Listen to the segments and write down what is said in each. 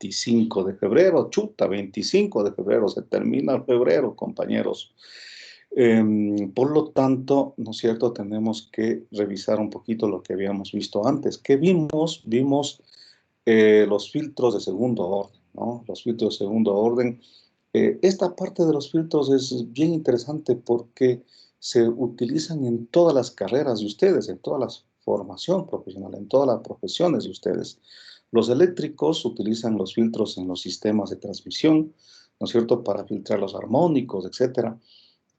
25 de febrero, chuta, 25 de febrero, se termina el febrero, compañeros. Por lo tanto, ¿no es cierto?, tenemos que revisar un poquito lo que habíamos visto antes. ¿Qué vimos? Vimos los filtros de segundo orden, ¿no? Los filtros de segundo orden. Esta parte de los filtros es bien interesante porque se utilizan en todas las carreras de ustedes, en toda la formación profesional, en todas las profesiones de ustedes. Los eléctricos utilizan los filtros en los sistemas de transmisión, ¿no es cierto?, para filtrar los armónicos, etcétera.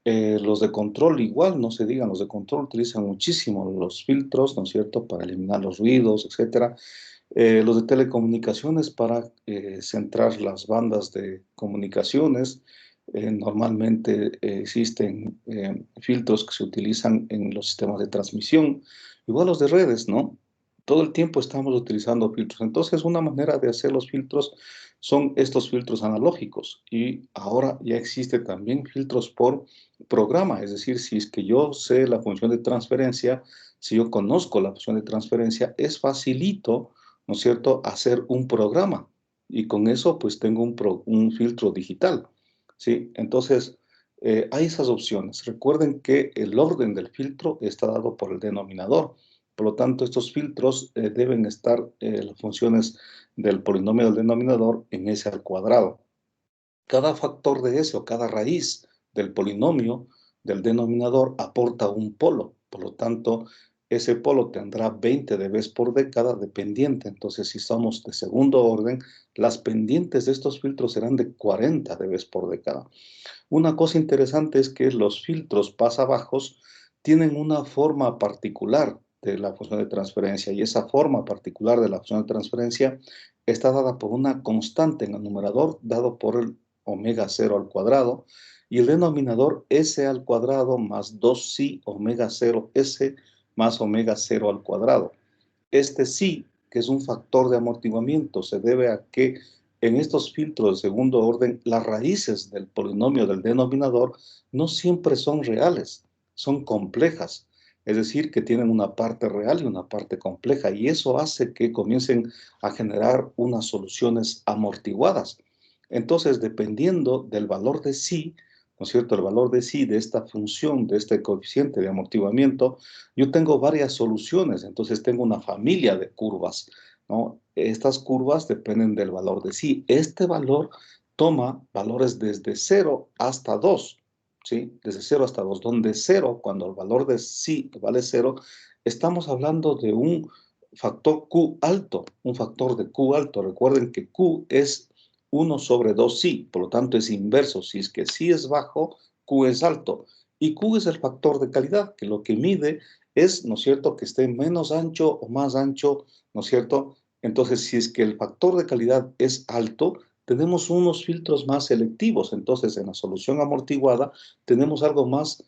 Los de control igual, no se digan, los de control utilizan muchísimo los filtros, ¿no es cierto?, para eliminar los ruidos, etcétera. Los de telecomunicaciones para centrar las bandas de comunicaciones. Normalmente existen filtros que se utilizan en los sistemas de transmisión. Igual los de redes, ¿no? Todo el tiempo estamos utilizando filtros. Entonces, una manera de hacer los filtros son estos filtros analógicos. Y ahora ya existe también filtros por programa. Es decir, si es que yo sé la función de transferencia, si yo conozco la función de transferencia, es facilito, ¿no es cierto?, hacer un programa. Y con eso, pues, tengo un filtro digital, ¿sí? Entonces, hay esas opciones. Recuerden que el orden del filtro está dado por el denominador. Por lo tanto, estos filtros deben estar las funciones del polinomio del denominador en S al cuadrado. Cada factor de S o cada raíz del polinomio del denominador aporta un polo. Por lo tanto, ese polo tendrá 20 dB por década de pendiente. Entonces, si somos de segundo orden, las pendientes de estos filtros serán de 40 dB por década. Una cosa interesante es que los filtros pasabajos tienen una forma particular de la función de transferencia, y esa forma particular de la función de transferencia está dada por una constante en el numerador, dado por el omega 0 al cuadrado, y el denominador S al cuadrado más 2 omega 0 S más omega 0 al cuadrado. Este psi, que es un factor de amortiguamiento, se debe a que en estos filtros de segundo orden, las raíces del polinomio del denominador no siempre son reales, son complejas. Es decir, que tienen una parte real y una parte compleja, y eso hace que comiencen a generar unas soluciones amortiguadas. Entonces, dependiendo del valor de psi, ¿no es cierto?, el valor de psi de esta función, de este coeficiente de amortiguamiento, yo tengo varias soluciones. Entonces tengo una familia de curvas, ¿no? Estas curvas dependen del valor de psi. Este valor toma valores desde 0 hasta 2, ¿sí? Desde 0 hasta 2, donde 0, cuando el valor de psi vale 0, estamos hablando de un factor Q alto, un factor de Q alto. Recuerden que Q es 1 sobre 2 psi, por lo tanto es inverso. Si es que psi es bajo, Q es alto. Y Q es el factor de calidad, que lo que mide es, ¿no es cierto?, que esté menos ancho o más ancho, ¿no es cierto? Entonces, si es que el factor de calidad es alto, tenemos unos filtros más selectivos. Entonces, en la solución amortiguada, tenemos algo más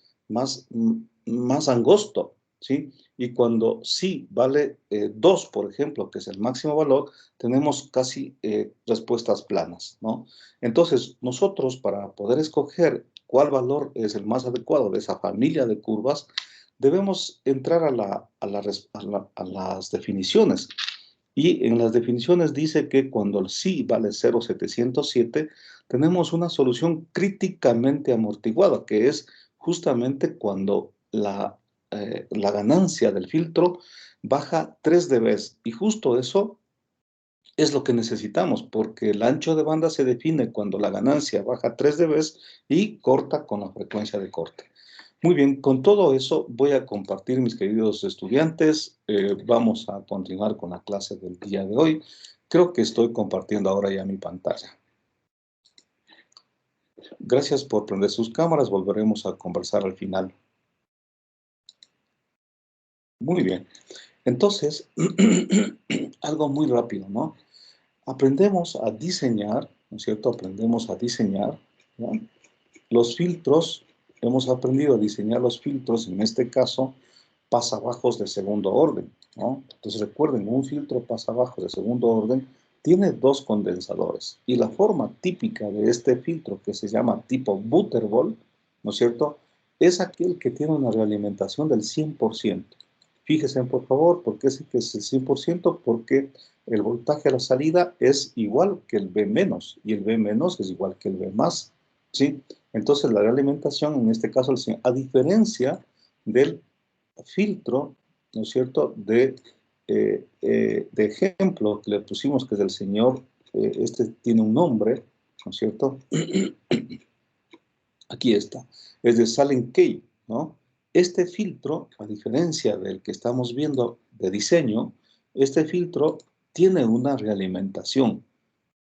angosto, ¿sí? Y cuando sí vale 2, por ejemplo, que es el máximo valor, tenemos casi respuestas planas, ¿no? Entonces, nosotros, para poder escoger cuál valor es el más adecuado de esa familia de curvas, debemos entrar a las definiciones. Y en las definiciones dice que cuando el psi vale 0,707, tenemos una solución críticamente amortiguada, que es justamente cuando la ganancia del filtro baja 3 dB. Y justo eso es lo que necesitamos, porque el ancho de banda se define cuando la ganancia baja 3 dB y corta con la frecuencia de corte. Muy bien, con todo eso voy a compartir, mis queridos estudiantes. Vamos a continuar con la clase del día de hoy. Creo que estoy compartiendo ahora ya mi pantalla. Gracias por prender sus cámaras. Volveremos a conversar al final. Muy bien. Entonces, algo muy rápido, ¿no? Aprendemos a diseñar, ¿no es cierto? Aprendemos a diseñar, ¿no?, los filtros. Hemos aprendido a diseñar los filtros, en este caso, pasabajos de segundo orden, ¿no? Entonces recuerden, un filtro pasabajos de segundo orden tiene 2 condensadores. Y la forma típica de este filtro, que se llama tipo Butterball, ¿no es cierto?, es aquel que tiene una realimentación del 100%. Fíjense, por favor, ¿por qué es que es el 100%? Porque el voltaje a la salida es igual que el B menos, y el B menos es igual que el B más, ¿sí? Entonces, la realimentación, en este caso, a diferencia del filtro, ¿no es cierto?, de ejemplo que le pusimos, que es del señor, este tiene un nombre, ¿no es cierto? Aquí está, es de Salem Key, ¿no? Este filtro, a diferencia del que estamos viendo de diseño, este filtro tiene una realimentación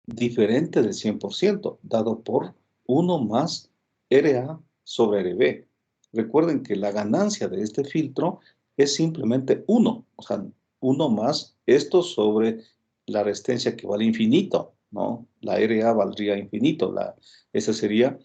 diferente del 100%, dado por 1 más RA sobre RB. Recuerden que la ganancia de este filtro es simplemente 1, o sea, 1 más esto sobre la resistencia que vale infinito, ¿no? La RA valdría infinito, esa sería,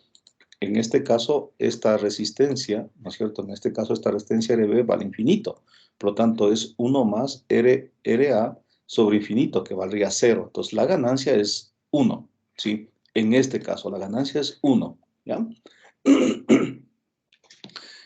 en este caso, esta resistencia, ¿no es cierto? En este caso, esta resistencia RB vale infinito. Por lo tanto, es 1 más RA sobre infinito, que valdría 0. Entonces, la ganancia es 1, ¿sí? En este caso, la ganancia es 1, ¿ya?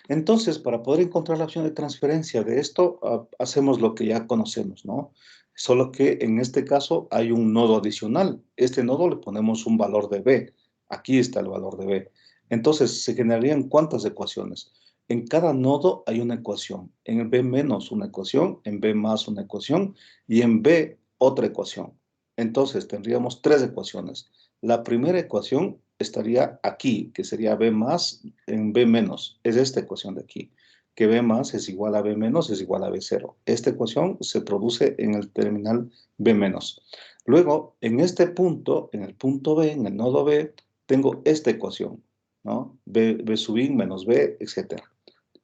Entonces, para poder encontrar la opción de transferencia de esto, hacemos lo que ya conocemos, ¿no? Solo que en este caso hay un nodo adicional. Este nodo le ponemos un valor de B. Aquí está el valor de B. Entonces, se generarían ¿cuántas ecuaciones? En cada nodo hay una ecuación. En B menos una ecuación, en B más una ecuación y en B otra ecuación. Entonces, tendríamos 3 ecuaciones. La primera ecuación estaría aquí, que sería B más en B menos. Es esta ecuación de aquí, que B más es igual a B menos es igual a B0. Esta ecuación se produce en el terminal B menos. Luego, en este punto, en el punto B, en el nodo B, tengo esta ecuación, ¿no? B sub I menos B, etc.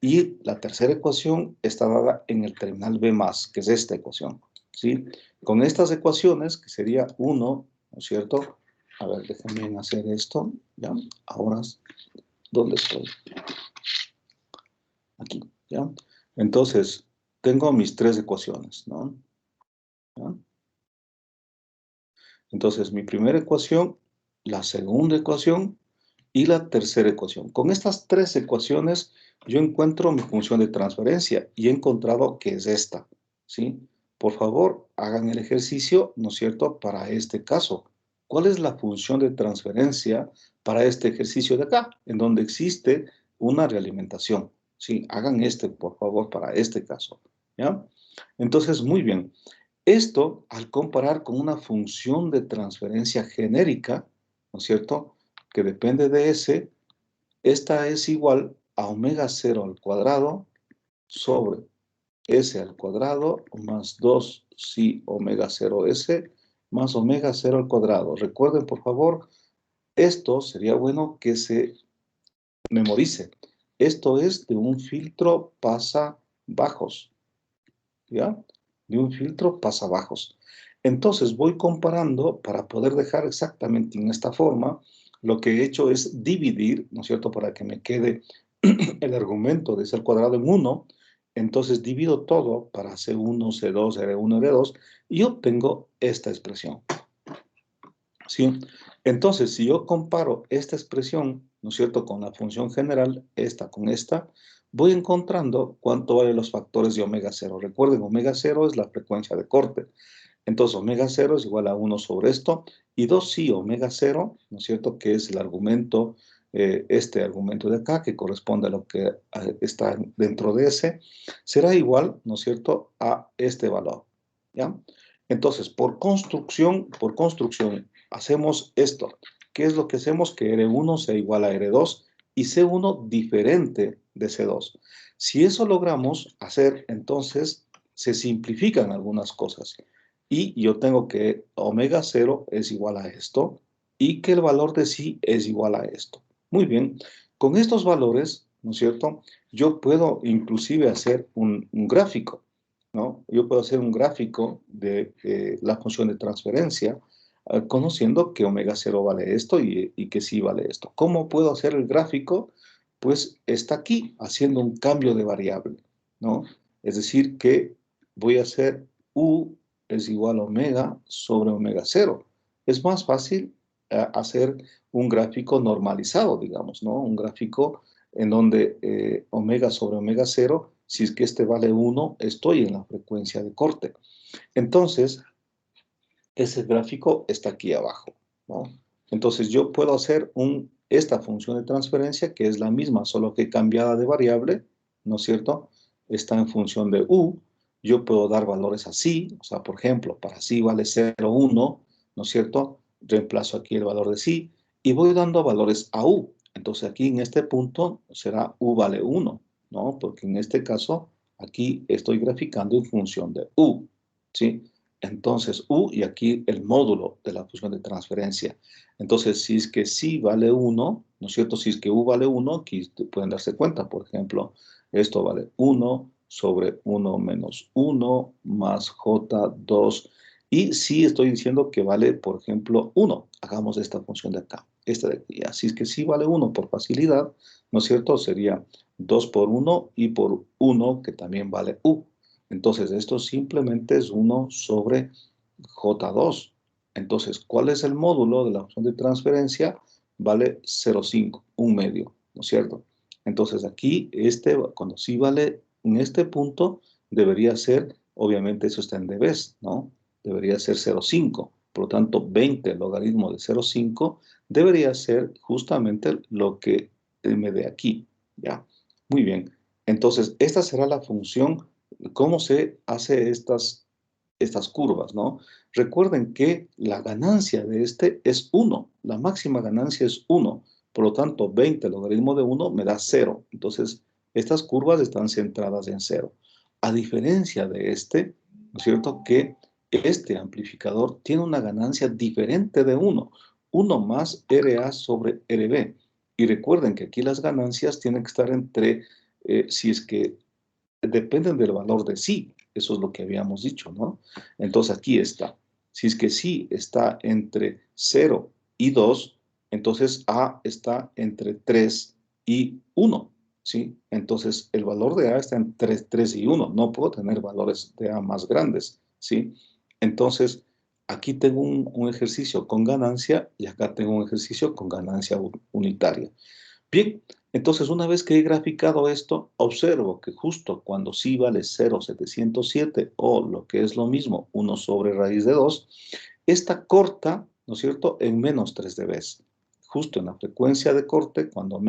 Y la tercera ecuación está dada en el terminal B más, que es esta ecuación, ¿sí? Con estas ecuaciones, que sería 1, ¿no es cierto? A ver, déjenme hacer esto, ¿ya? Ahora, ¿dónde estoy? Aquí, ¿ya? Entonces, tengo mis 3 ecuaciones, ¿no? ¿Ya? Entonces, mi primera ecuación, la segunda ecuación y la tercera ecuación. Con estas 3 ecuaciones, yo encuentro mi función de transferencia y he encontrado que es esta, ¿sí? Por favor, hagan el ejercicio, ¿no es cierto?, para este caso. ¿Cuál es la función de transferencia para este ejercicio de acá, en donde existe una realimentación? Sí, hagan este, por favor, para este caso, ¿ya? Entonces, muy bien. Esto, al comparar con una función de transferencia genérica, ¿no es cierto?, que depende de S, esta es igual a omega 0 al cuadrado sobre S al cuadrado más 2 si omega 0 S más omega 0 al cuadrado. Recuerden, por favor, esto sería bueno que se memorice. Esto es de un filtro pasabajos, ¿ya? De un filtro pasabajos. Entonces voy comparando para poder dejar exactamente en esta forma. Lo que he hecho es dividir, ¿no es cierto?, para que me quede el argumento de C al cuadrado en 1. Entonces divido todo para C1, C2, R1, R2 y obtengo esta expresión, ¿sí? Entonces, si yo comparo esta expresión, ¿no es cierto?, con la función general, esta con esta, voy encontrando cuánto valen los factores de omega 0. Recuerden, omega 0 es la frecuencia de corte. Entonces, omega 0 es igual a 1 sobre esto, y 2 sí, omega 0, ¿no es cierto?, que es el argumento, este argumento de acá, que corresponde a lo que está dentro de ese, será igual, ¿no es cierto?, a este valor, ¿ya? Entonces, por construcción, hacemos esto. ¿Qué es lo que hacemos? Que R1 sea igual a R2 y C1 diferente de C2. Si eso logramos hacer, entonces se simplifican algunas cosas. Y yo tengo que omega 0 es igual a esto y que el valor de psi es igual a esto. Muy bien, con estos valores, ¿no es cierto?, yo puedo inclusive hacer un gráfico, ¿no? Yo puedo hacer un gráfico de la función de transferencia, conociendo que omega 0 vale esto y que sí vale esto. ¿Cómo puedo hacer el gráfico? Pues está aquí, haciendo un cambio de variable, ¿no? Es decir, que voy a hacer U es igual a omega sobre omega 0. Es más fácil hacer un gráfico normalizado, digamos, ¿no? Un gráfico en donde omega sobre omega 0 Si es que este vale 1, estoy en la frecuencia de corte. Entonces, ese gráfico está aquí abajo, ¿no? Entonces, yo puedo hacer esta función de transferencia, que es la misma, solo que cambiada de variable, ¿no es cierto? Está en función de u. Yo puedo dar valores así, o sea, por ejemplo, para sí vale 0, 1, ¿no es cierto? Reemplazo aquí el valor de sí y voy dando valores a u. Entonces, aquí en este punto será u vale 1, ¿no? Porque en este caso, aquí estoy graficando en función de u, ¿sí? Entonces, u y aquí el módulo de la función de transferencia. Entonces, si es que sí vale 1, ¿no es cierto? Si es que u vale 1, aquí pueden darse cuenta, por ejemplo, esto vale 1 sobre 1 menos 1 más j2. Y si estoy diciendo que vale, por ejemplo, 1, hagamos esta función de acá, esta de aquí. Así es que sí vale 1 por facilidad, ¿no es cierto? Sería 2 por 1 y por 1 que también vale u. Entonces, esto simplemente es 1 sobre J2. Entonces, ¿cuál es el módulo de la función de transferencia? Vale 0,5, un medio, ¿no es cierto? Entonces, aquí, cuando sí vale en este punto, debería ser, obviamente eso está en dBs, ¿no? Debería ser 0,5. Por lo tanto, 20 logaritmo de 0,5 debería ser justamente lo que me dé aquí, ¿ya? Muy bien. Entonces, esta será la función. ¿Cómo se hace estas curvas, no? Recuerden que la ganancia de este es 1. La máxima ganancia es 1. Por lo tanto, 20 logaritmo de 1 me da 0. Entonces, estas curvas están centradas en 0. A diferencia de este, ¿no es cierto? Que este amplificador tiene una ganancia diferente de 1. 1 más RA sobre RB. Y recuerden que aquí las ganancias tienen que estar entre, si es que dependen del valor de sí. Eso es lo que habíamos dicho, ¿no? Entonces aquí está. Si es que sí está entre 0 y 2, entonces A está entre 3 y 1, ¿sí? Entonces el valor de A está entre 3 y 1. No puedo tener valores de A más grandes, ¿sí? Entonces aquí tengo un ejercicio con ganancia y acá tengo un ejercicio con ganancia unitaria. Bien, entonces una vez que he graficado esto, observo que justo cuando sí vale 0,707 o lo que es lo mismo, 1 sobre raíz de 2, esta corta, ¿no es cierto?, en menos 3 dB. Justo en la frecuencia de corte, cuando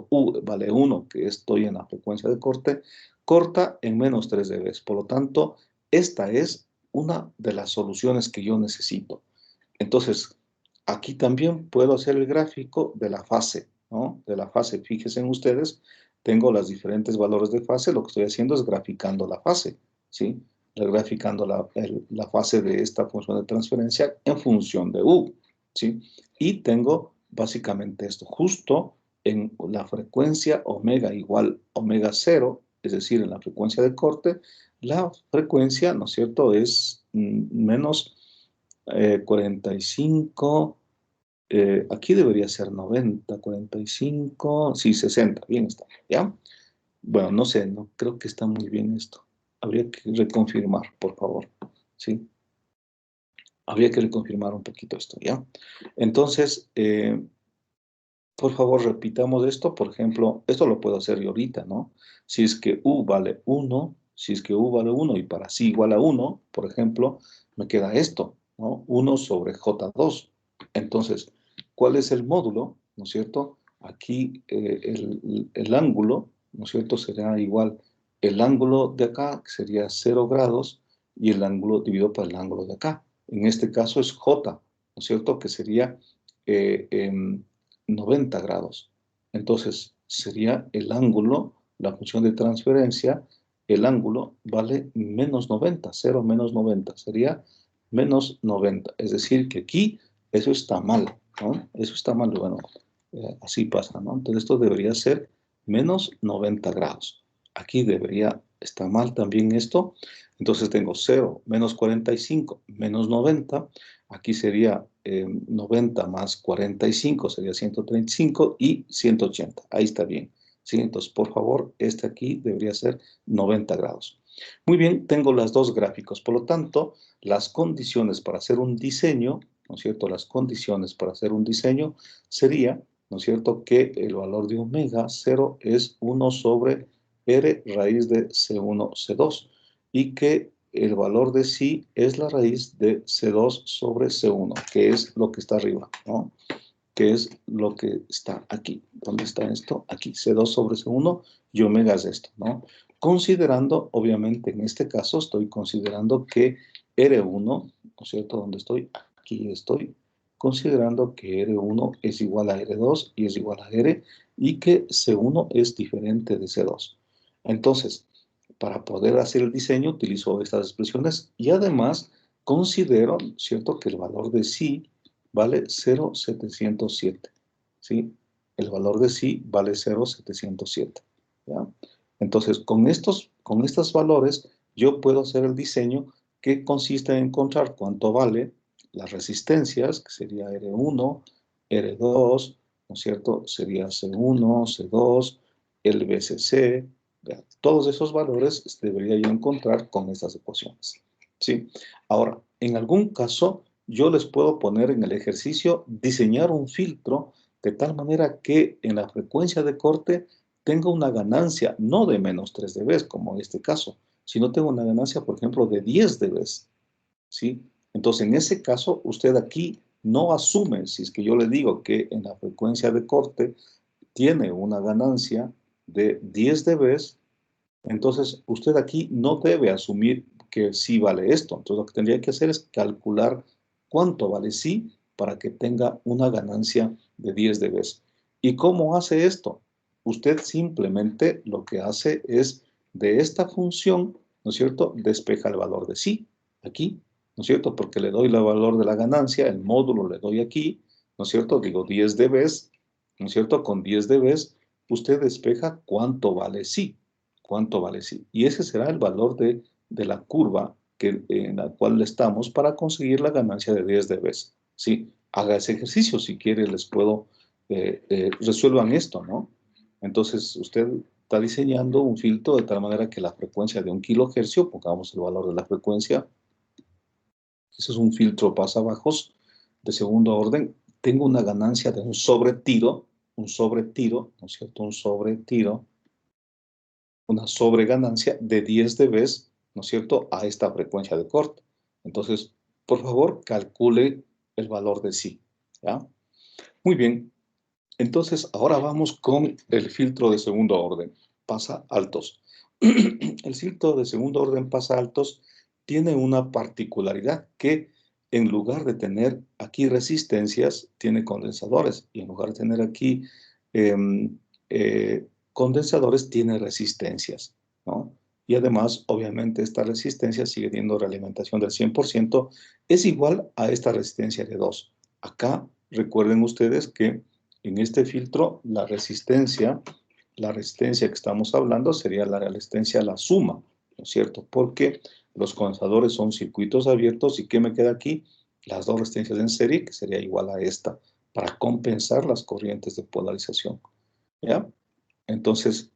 U vale 1, que estoy en la frecuencia de corte, corta en menos 3 dB. Por lo tanto, esta es una de las soluciones que yo necesito. Entonces, aquí también puedo hacer el gráfico de la fase, ¿no? De la fase, fíjense en ustedes, tengo los diferentes valores de fase, lo que estoy haciendo es graficando la fase, ¿sí? Graficando la fase de esta función de transferencia en función de U, ¿sí? Y tengo básicamente esto, justo en la frecuencia omega igual omega 0, es decir, en la frecuencia de corte, la frecuencia, ¿no es cierto?, es menos 45, aquí debería ser 90, 45, sí, 60, bien está, ¿ya? Bueno, no sé, no creo que está muy bien esto. Habría que reconfirmar, por favor, ¿sí? Habría que reconfirmar un poquito esto, ¿ya? Entonces, por favor, repitamos esto. Por ejemplo, esto lo puedo hacer yo ahorita, ¿no? Si es que U vale 1, si es que U vale 1 y para sí igual a 1, por ejemplo, me queda esto, ¿no? 1 sobre J2. Entonces, ¿cuál es el módulo? ¿No es cierto? Aquí el ángulo, ¿no es cierto? Será igual el ángulo de acá, que sería 0 grados, y el ángulo dividido por el ángulo de acá. En este caso es J, ¿no es cierto? Que sería eh, em, 90 grados. Entonces, sería el ángulo, la función de transferencia, el ángulo vale menos 90, 0 menos 90, sería menos 90. Es decir, que aquí eso está mal, ¿no? Eso está mal, bueno, así pasa, ¿no? Entonces, esto debería ser menos 90 grados. Aquí debería estar mal también esto. Entonces, tengo 0, menos 45, menos 90. Aquí sería 90 más 45 sería 135 y 180. Ahí está bien. ¿Sí? Entonces, por favor, este aquí debería ser 90 grados. Muy bien, tengo las dos gráficos. Por lo tanto, las condiciones para hacer un diseño, ¿no es cierto? Las condiciones para hacer un diseño sería, ¿no es cierto?, que el valor de omega 0 es 1 sobre R raíz de C1, C2, y que el valor de psi es la raíz de C2 sobre C1, que es lo que está arriba, ¿no? Que es lo que está aquí. ¿Dónde está esto? Aquí, C2 sobre C1 y omega es esto, ¿no? Considerando, obviamente, en este caso, estoy considerando que R1, ¿no es cierto? ¿Dónde estoy? Aquí estoy considerando que R1 es igual a R2 y es igual a R y que C1 es diferente de C2. Entonces, para poder hacer el diseño, utilizo estas expresiones y además considero, ¿cierto?, que el valor de psi vale 0,707, ¿sí? El valor de psi vale 0,707, ¿ya? Entonces, con estos valores, yo puedo hacer el diseño que consiste en encontrar cuánto vale las resistencias, que sería R1, R2, ¿no es cierto? Sería C1, C2, el BCC, ¿ya? Todos esos valores debería yo encontrar con estas ecuaciones, ¿sí? Ahora, en algún caso, yo les puedo poner en el ejercicio diseñar un filtro de tal manera que en la frecuencia de corte tenga una ganancia no de menos 3 dB, como en este caso, sino tengo una ganancia, por ejemplo, de 10 dB, ¿sí? Entonces, en ese caso, usted aquí no asume, si es que yo le digo que en la frecuencia de corte tiene una ganancia de 10 dB, entonces usted aquí no debe asumir que sí vale esto. Entonces, lo que tendría que hacer es calcular cuánto vale sí para que tenga una ganancia de 10 dB. ¿Y cómo hace esto? Usted simplemente lo que hace es de esta función, ¿no es cierto?, despeja el valor de sí, aquí, ¿no es cierto?, porque le doy el valor de la ganancia, el módulo le doy aquí, ¿no es cierto?, digo 10 dB, ¿no es cierto?, con 10 dB, usted despeja cuánto vale sí, cuánto vale sí. Y ese será el valor de la curva en la cual estamos para conseguir la ganancia de 10 dB, ¿sí? Haga ese ejercicio, si quiere les puedo, resuelvan esto, ¿no? Entonces, usted está diseñando un filtro de tal manera que la frecuencia de 1 kilohercio, pongamos el valor de la frecuencia, ese es un filtro pasabajos de segundo orden, tengo una ganancia de un sobretiro, ¿no es cierto? Un sobretiro, una sobreganancia de 10 dB, ¿no es cierto?, a esta frecuencia de corte. Entonces, por favor, calcule el valor de sí, ¿ya? Muy bien. Entonces, ahora vamos con el filtro de segundo orden, pasa altos. El filtro de segundo orden pasa altos tiene una particularidad que en lugar de tener aquí resistencias, tiene condensadores. Y en lugar de tener aquí condensadores, tiene resistencias, ¿no? Y además, obviamente, esta resistencia sigue teniendo realimentación del 100%, es igual a esta resistencia de 2. Acá, recuerden ustedes que en este filtro, la resistencia que estamos hablando sería la resistencia a la suma, ¿no es cierto? Porque los condensadores son circuitos abiertos y ¿qué me queda aquí? Las dos resistencias en serie, que sería igual a esta, para compensar las corrientes de polarización, ¿ya? Entonces,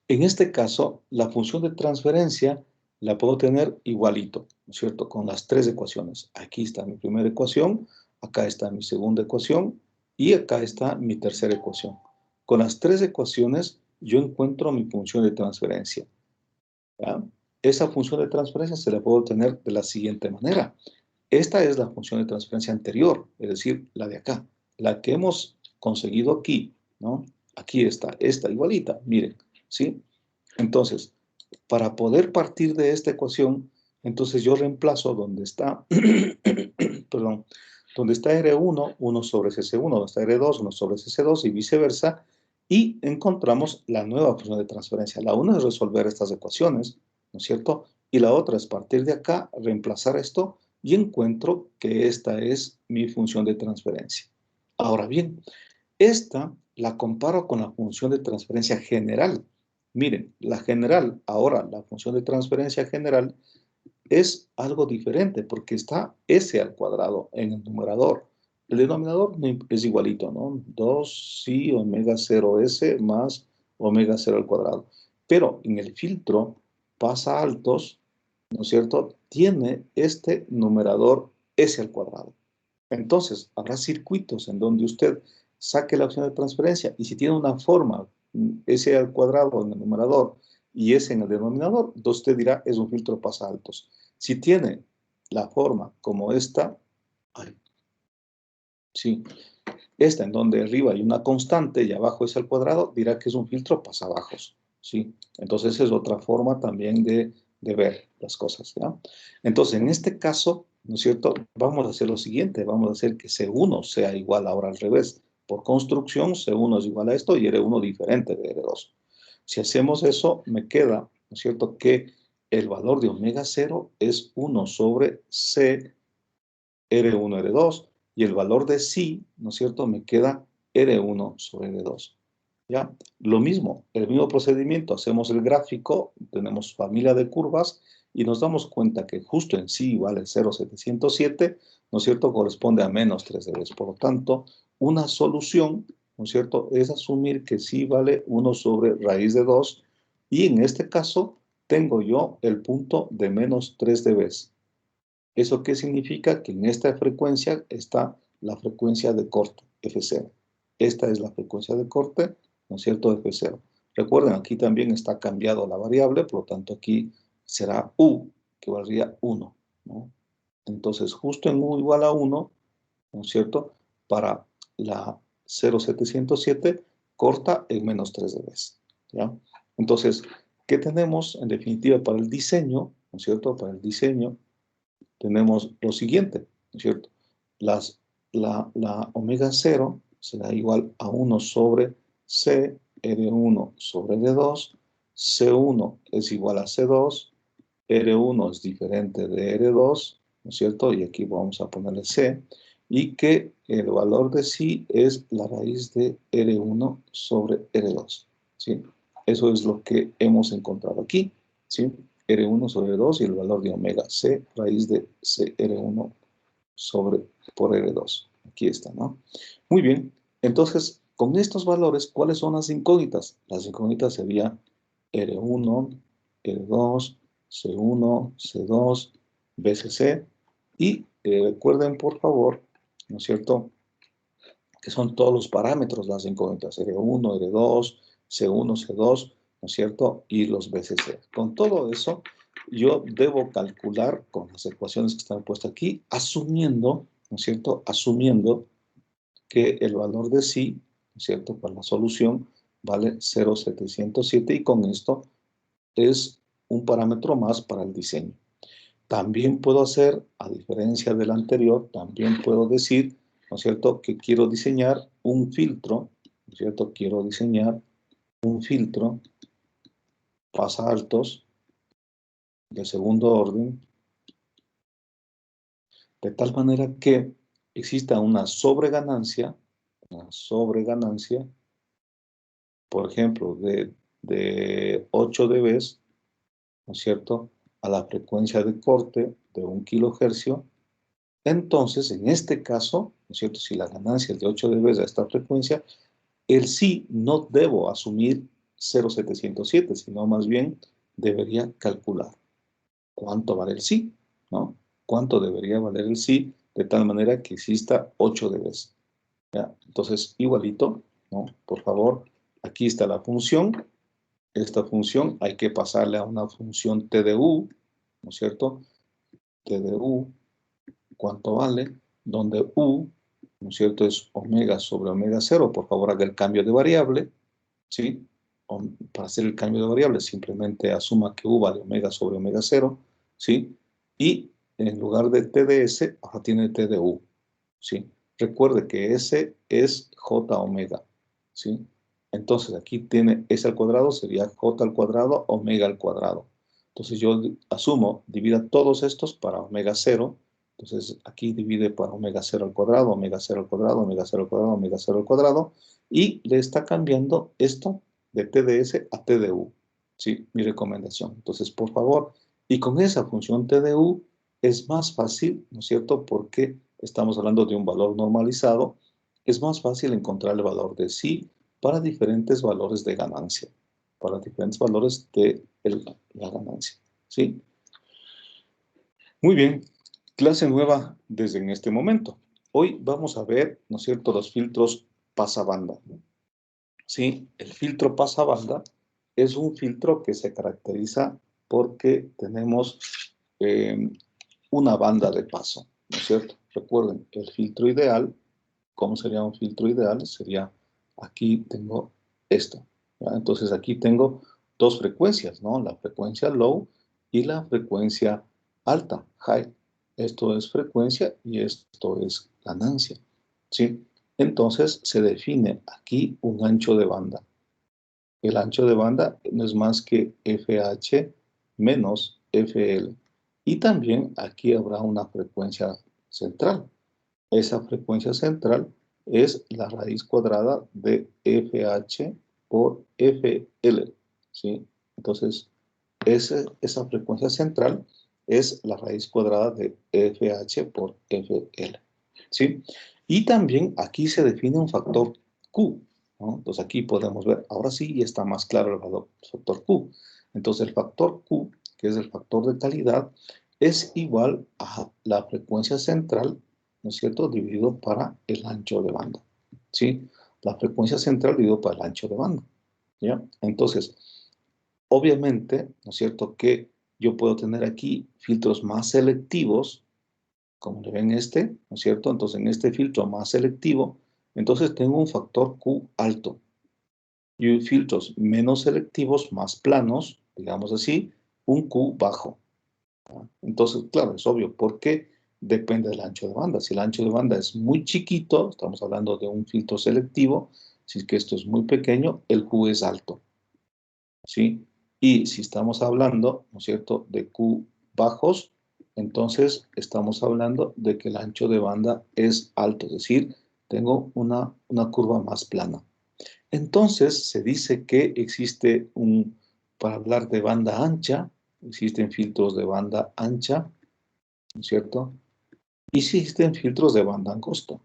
en este caso, la función de transferencia la puedo tener igualito, ¿no es cierto? Con las tres ecuaciones. Aquí está mi primera ecuación, acá está mi segunda ecuación y acá está mi tercera ecuación. Con las tres ecuaciones yo encuentro mi función de transferencia, ¿ya? Esa función de transferencia se la puedo obtener de la siguiente manera. Esta es la función de transferencia anterior, es decir, la de acá, la que hemos conseguido aquí, ¿no? Aquí está, esta igualita, miren, ¿sí? Entonces, para poder partir de esta ecuación, entonces yo reemplazo donde está, perdón, donde está R1, 1 sobre CC1, donde está R2, 1 sobre CC2 y viceversa, y encontramos la nueva función de transferencia. La una es resolver estas ecuaciones, ¿no es cierto? Y la otra es partir de acá, reemplazar esto, y encuentro que esta es mi función de transferencia. Ahora bien, esta la comparo con la función de transferencia general. Miren, la general, ahora la función de transferencia general es algo diferente porque está s al cuadrado en el numerador. El denominador es igualito, ¿no? 2 sí omega 0 s más omega 0 al cuadrado. Pero en el filtro pasa altos, ¿no es cierto? Tiene este numerador s al cuadrado. Entonces, habrá circuitos en donde usted saque la opción de transferencia y si tiene una forma S al cuadrado en el numerador y S en el denominador, entonces usted dirá, es un filtro pasa-altos. Si tiene la forma como esta, ay, sí, esta en donde arriba hay una constante y abajo es al cuadrado, dirá que es un filtro pasabajos, ¿sí? Entonces esa es otra forma también de ver las cosas, ¿ya? Entonces en este caso, ¿no es cierto? Vamos a hacer lo siguiente, vamos a hacer que C1 sea igual ahora al revés. Por construcción, C1 es igual a esto y R1 diferente de R2. Si hacemos eso, me queda, ¿no es cierto?, que el valor de omega 0 es 1 sobre C R1, R2, y el valor de psi, ¿no es cierto?, me queda R1 sobre R2. ¿Ya? Lo mismo, el mismo procedimiento, hacemos el gráfico, tenemos familia de curvas, y nos damos cuenta que justo en sí vale 0,707, ¿no es cierto?, corresponde a menos 3 dB. Por lo tanto, una solución, ¿no es cierto?, es asumir que sí vale 1 sobre raíz de 2, y en este caso tengo yo el punto de menos 3 dB. ¿Eso qué significa? Que en esta frecuencia está la frecuencia de corte, F0. Esta es la frecuencia de corte, ¿no es cierto?, F0. Recuerden, aquí también está cambiado la variable, por lo tanto aquí será U, que valdría 1, ¿no? Entonces, justo en U igual a 1, ¿no es cierto?, para la 0,707 corta en menos 3 dB, ¿ya? Entonces, ¿qué tenemos en definitiva para el diseño? ¿No es cierto? Para el diseño tenemos lo siguiente, ¿no es cierto? La omega 0 será igual a 1 sobre C, R1 sobre R2, C1 es igual a C2, R1 es diferente de R2, ¿no es cierto? Y aquí vamos a ponerle C, y que el valor de psi es la raíz de R1 sobre R2, ¿sí? Eso es lo que hemos encontrado aquí, ¿sí? R1 sobre 2 y el valor de omega C, raíz de C R1 sobre por R2. Aquí está, ¿no? Muy bien. Entonces, con estos valores, ¿cuáles son las incógnitas? Las incógnitas serían R1, R2, C1, C2, BCC. Y recuerden, por favor, ¿no es cierto?, que son todos los parámetros las incógnitas, R1, R2, C1, C2, ¿no es cierto?, y los BCC. Con todo eso, yo debo calcular con las ecuaciones que están puestas aquí, asumiendo, ¿no es cierto?, asumiendo que el valor de psi, ¿no es cierto?, para la solución vale 0,707 y con esto es un parámetro más para el diseño. También puedo hacer, a diferencia del anterior, también puedo decir, ¿no es cierto?, que quiero diseñar un filtro, ¿no es cierto?, quiero diseñar un filtro pasa altos de segundo orden, de tal manera que exista una sobreganancia, por ejemplo, de 8 dB, ¿no es cierto?, a la frecuencia de corte de 1 kHz. Entonces, en este caso, ¿no es cierto?, si la ganancia es de 8 dB a esta frecuencia, el sí no debo asumir 0,707, sino más bien debería calcular cuánto vale el sí, ¿no? Cuánto debería valer el sí, de tal manera que exista 8 dB. ¿Ya? Entonces, igualito, ¿no? Por favor, aquí está la función. Esta función hay que pasarle a una función TDU, ¿no es cierto? TDU, ¿cuánto vale? Donde U, ¿no es cierto?, es omega sobre omega 0. Por favor, haga el cambio de variable, ¿sí? Para hacer el cambio de variable, simplemente asuma que U vale omega sobre omega 0, ¿sí? Y en lugar de TDS, ahora tiene TDU, ¿sí? Recuerde que S es J omega, ¿sí? Entonces, aquí tiene S al cuadrado, sería J al cuadrado, omega al cuadrado. Entonces, yo asumo, divida todos estos para omega 0. Entonces, aquí divide para omega 0 al cuadrado, omega 0 al cuadrado, omega 0 al cuadrado, omega 0 al cuadrado, y le está cambiando esto de TDS a TDU, ¿sí? Mi recomendación. Entonces, por favor, y con esa función TDU es más fácil, ¿no es cierto?, porque estamos hablando de un valor normalizado, es más fácil encontrar el valor de psi para diferentes valores de ganancia, para diferentes valores de la ganancia, ¿sí? Muy bien, clase nueva desde en este momento. Hoy vamos a ver, ¿no es cierto?, los filtros pasabanda. ¿sí? El filtro pasabanda es un filtro que se caracteriza porque tenemos eh, una banda de paso, ¿no es cierto? Recuerden, el filtro ideal, ¿cómo sería un filtro ideal? Sería, aquí tengo esto, ¿ya? Entonces aquí tengo dos frecuencias, ¿no? La frecuencia low y la frecuencia alta, high. Esto es frecuencia y esto es ganancia, ¿sí? Entonces se define aquí un ancho de banda. El ancho de banda no es más que FH menos FL. Y también aquí habrá una frecuencia central. Esa frecuencia central es la raíz cuadrada de FH por FL, ¿sí? Entonces, esa frecuencia central es la raíz cuadrada de FH por FL, ¿sí? Y también aquí se define un factor Q, ¿no? Entonces aquí podemos ver, ahora sí está más claro el factor Q. Entonces el factor Q, que es el factor de calidad, es igual a la frecuencia central, ¿no es cierto?, dividido para el ancho de banda, ¿sí? La frecuencia central dividido para el ancho de banda, ¿ya? Entonces, obviamente, ¿no es cierto?, que yo puedo tener aquí filtros más selectivos, como le ven este, ¿no es cierto? Entonces, en este filtro más selectivo, entonces tengo un factor Q alto. Y filtros menos selectivos, más planos, digamos así, un Q bajo. Entonces, claro, es obvio, porque depende del ancho de banda. Si el ancho de banda es muy chiquito, estamos hablando de un filtro selectivo, si es que esto es muy pequeño, el Q es alto, ¿sí? Y si estamos hablando, ¿no es cierto?, de Q bajos, entonces estamos hablando de que el ancho de banda es alto, es decir, tengo una curva más plana. Entonces se dice que existe para hablar de banda ancha, existen filtros de banda ancha, ¿no es cierto? Y existen filtros de banda angosta.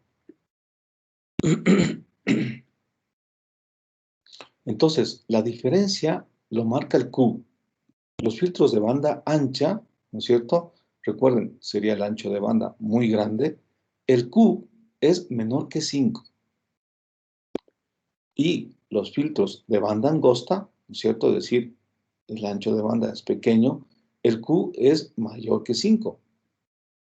Entonces, la diferencia lo marca el Q. Los filtros de banda ancha, ¿no es cierto? Recuerden, sería el ancho de banda muy grande. El Q es menor que 5. Y los filtros de banda angosta, ¿no es cierto? Es decir, el ancho de banda es pequeño, el Q es mayor que 5.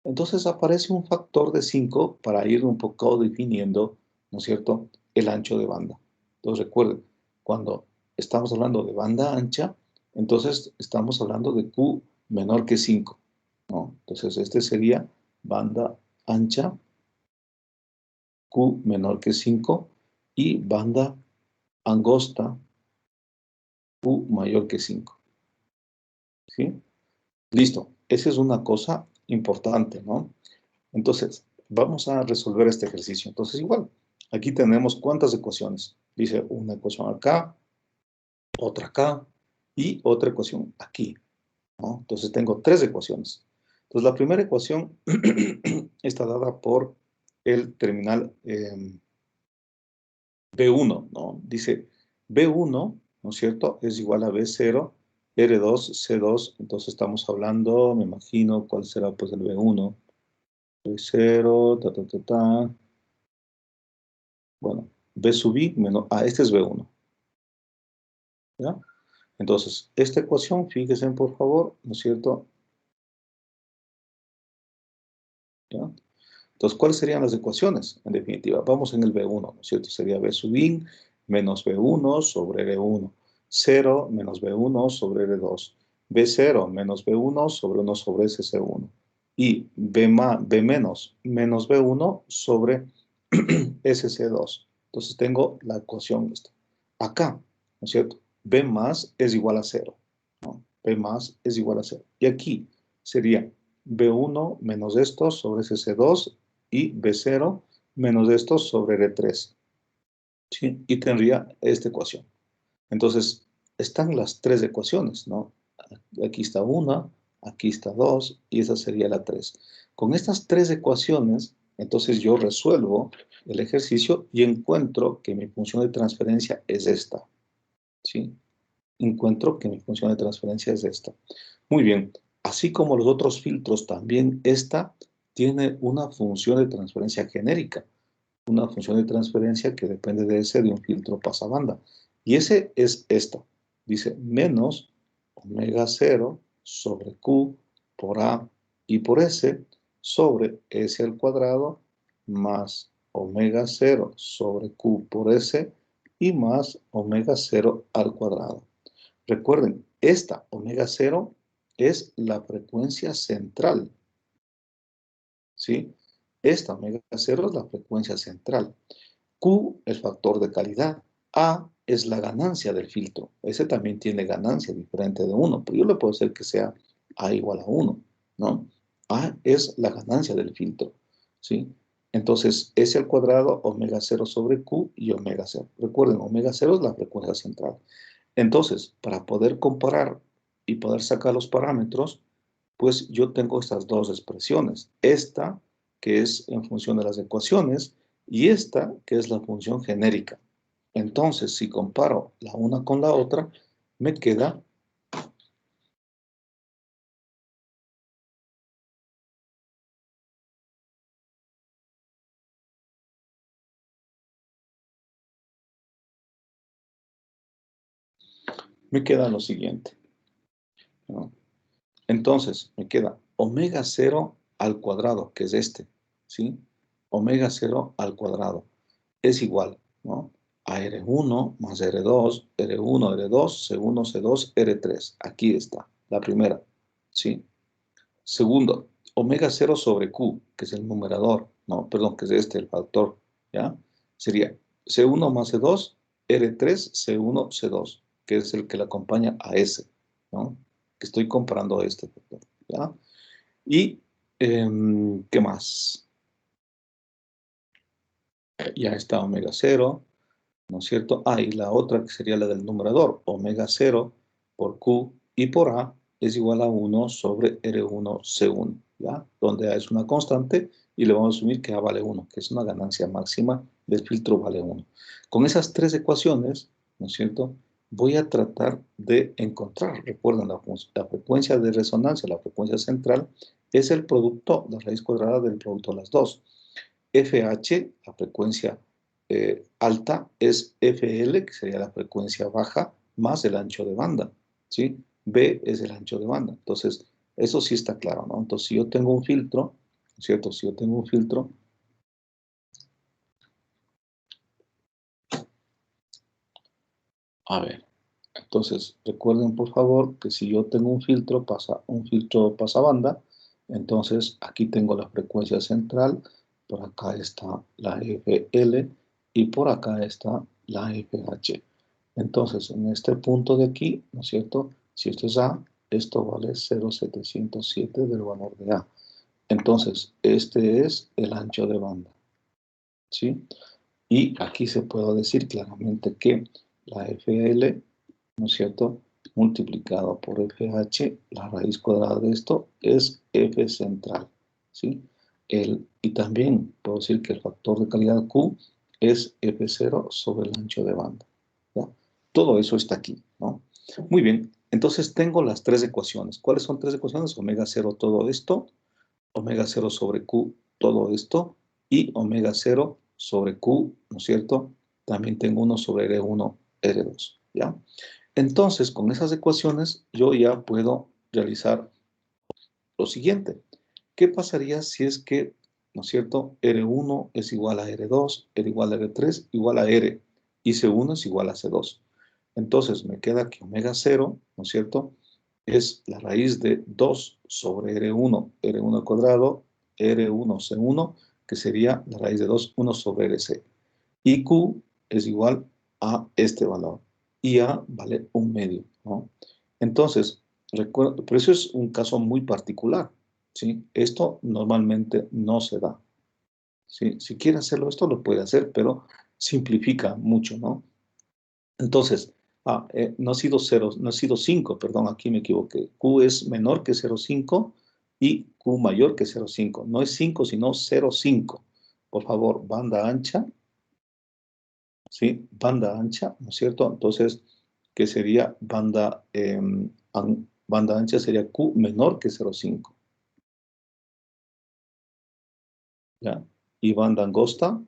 Entonces aparece un factor de 5 para ir un poco definiendo, ¿no es cierto?, el ancho de banda. Entonces recuerden, cuando estamos hablando de banda ancha, entonces estamos hablando de Q menor que 5, ¿no? Entonces este sería banda ancha, Q menor que 5, y banda angosta, Q mayor que 5, ¿sí? Listo, esa es una cosa importante, ¿no? Entonces, vamos a resolver este ejercicio. Entonces, igual, aquí tenemos cuántas ecuaciones. Dice una ecuación acá, otra acá y otra ecuación aquí, ¿no? Entonces, tengo tres ecuaciones. Entonces, la primera ecuación está dada por el terminal B1, ¿no? Dice B1, ¿no es cierto?, es igual a B0, R2, C2. Entonces, estamos hablando, me imagino, ¿cuál será pues el B1? B0, ta, ta, ta, ta. Bueno, B sub I menos, este es B1, ¿ya? Entonces, esta ecuación, fíjense por favor, ¿no es cierto? ¿Ya? Entonces, ¿cuáles serían las ecuaciones? En definitiva, vamos en el B1, ¿no es cierto? Sería B sub I menos B1 sobre R1, 0 menos B1 sobre R2, B0 menos B1 sobre 1 sobre SC1, y B menos menos B1 sobre SC2. Entonces tengo la ecuación esta. Acá, ¿no es cierto? B más es igual a 0, ¿no? B más es igual a 0. Y aquí sería B1 menos esto sobre SC2 y B0 menos esto sobre R3. ¿Sí? Y tendría esta ecuación. Entonces, están las tres ecuaciones, ¿no? Aquí está una, aquí está dos, y esa sería la 3. Con estas tres ecuaciones, entonces yo resuelvo el ejercicio y encuentro que mi función de transferencia es esta, ¿sí? Encuentro que mi función de transferencia es esta. Muy bien, así como los otros filtros, también esta tiene una función de transferencia genérica. una función de transferencia que depende de ese de un filtro pasabanda. Y ese es esta. Dice menos omega 0 sobre Q por A y por S sobre S al cuadrado más omega 0 sobre Q por S y más omega 0 al cuadrado. Recuerden, esta omega 0 es la frecuencia central, ¿sí? Esta omega 0 es la frecuencia central. Q, el factor de calidad. A es la ganancia del filtro. Ese también tiene ganancia diferente de 1, pero yo le puedo hacer que sea A igual a 1, ¿no? A es la ganancia del filtro, ¿sí? Entonces, S al cuadrado, omega 0 sobre Q y omega 0. Recuerden, omega 0 es la frecuencia central. Entonces, para poder comparar y poder sacar los parámetros, pues yo tengo estas dos expresiones. Esta, que es en función de las ecuaciones, y esta, que es la función genérica. Entonces, si comparo la una con la otra, me queda lo siguiente, ¿no? Entonces, me queda omega 0 al cuadrado, que es este, ¿sí? Omega 0 al cuadrado es igual, ¿no? A R1 más R2, R1, R2, C1, C2, R3. Aquí está, la primera, ¿sí? Segundo, omega 0 sobre Q, que es el numerador, no, perdón, que es este, el factor, ¿ya? Sería C1 más C2, R3, C1, C2, que es el que le acompaña a S, ¿no? Que estoy comparando este factor, ¿ya? Y, ¿qué más? Ya está omega 0, ¿no es cierto? Ah, y la otra que sería la del numerador, omega 0 por Q y por A es igual a 1 sobre R1C1, ¿ya? Donde A es una constante y le vamos a asumir que A vale 1, que es una ganancia máxima del filtro vale 1. Con esas tres ecuaciones, ¿no es cierto? Voy a tratar de encontrar, recuerden, la frecuencia de resonancia, la frecuencia central, es el producto, la raíz cuadrada del producto de las dos. FH, la frecuencia alta, es FL, que sería la frecuencia baja, más el ancho de banda, ¿sí? B es el ancho de banda. Entonces, eso sí está claro, ¿no? Entonces, si yo tengo un filtro, ¿cierto? Si yo tengo un filtro, a ver, entonces, recuerden, por favor, que si yo tengo un filtro pasabanda, entonces aquí tengo la frecuencia central, por acá está la FL y por acá está la FH. Entonces, en este punto de aquí, ¿no es cierto? Si esto es A, esto vale 0,707 del valor de A. Entonces, este es el ancho de banda, ¿sí? Y aquí se puede decir claramente que la FL, ¿no es cierto?, multiplicado por FH, la raíz cuadrada de esto es F central, ¿sí? Y también puedo decir que el factor de calidad Q es F0 sobre el ancho de banda, ¿ya? Todo eso está aquí, ¿no? Muy bien, entonces tengo las tres ecuaciones. ¿Cuáles son tres ecuaciones? Omega 0 todo esto, omega 0 sobre Q todo esto, y omega 0 sobre Q, ¿no es cierto? También tengo uno sobre R1, R2, ¿ya? Entonces, con esas ecuaciones, yo ya puedo realizar lo siguiente. ¿Qué pasaría si es que, ¿no es cierto? R1 es igual a R2, R igual a R3, igual a R, y C1 es igual a C2. Entonces, me queda que omega 0, ¿no es cierto?, es la raíz de 2 sobre R1, R1 al cuadrado, R1, C1, que sería la raíz de 2, 1 sobre RC. Y Q es igual a este valor. Y A vale 1/2, ¿no? Entonces, recuerdo, pero eso es un caso muy particular, ¿sí? Esto normalmente no se da, ¿sí? Si quiere hacerlo esto, lo puede hacer, pero simplifica mucho, ¿no? Entonces, no ha sido 0, no ha sido 5, perdón, aquí me equivoqué. Q es menor que 0,5 y Q mayor que 0,5. No es 5, sino 0,5. Por favor, banda ancha, ¿sí? Banda ancha, ¿no es cierto? Entonces, ¿qué sería banda ancha? Sería Q menor que 0,5, ¿ya? Y banda angosta,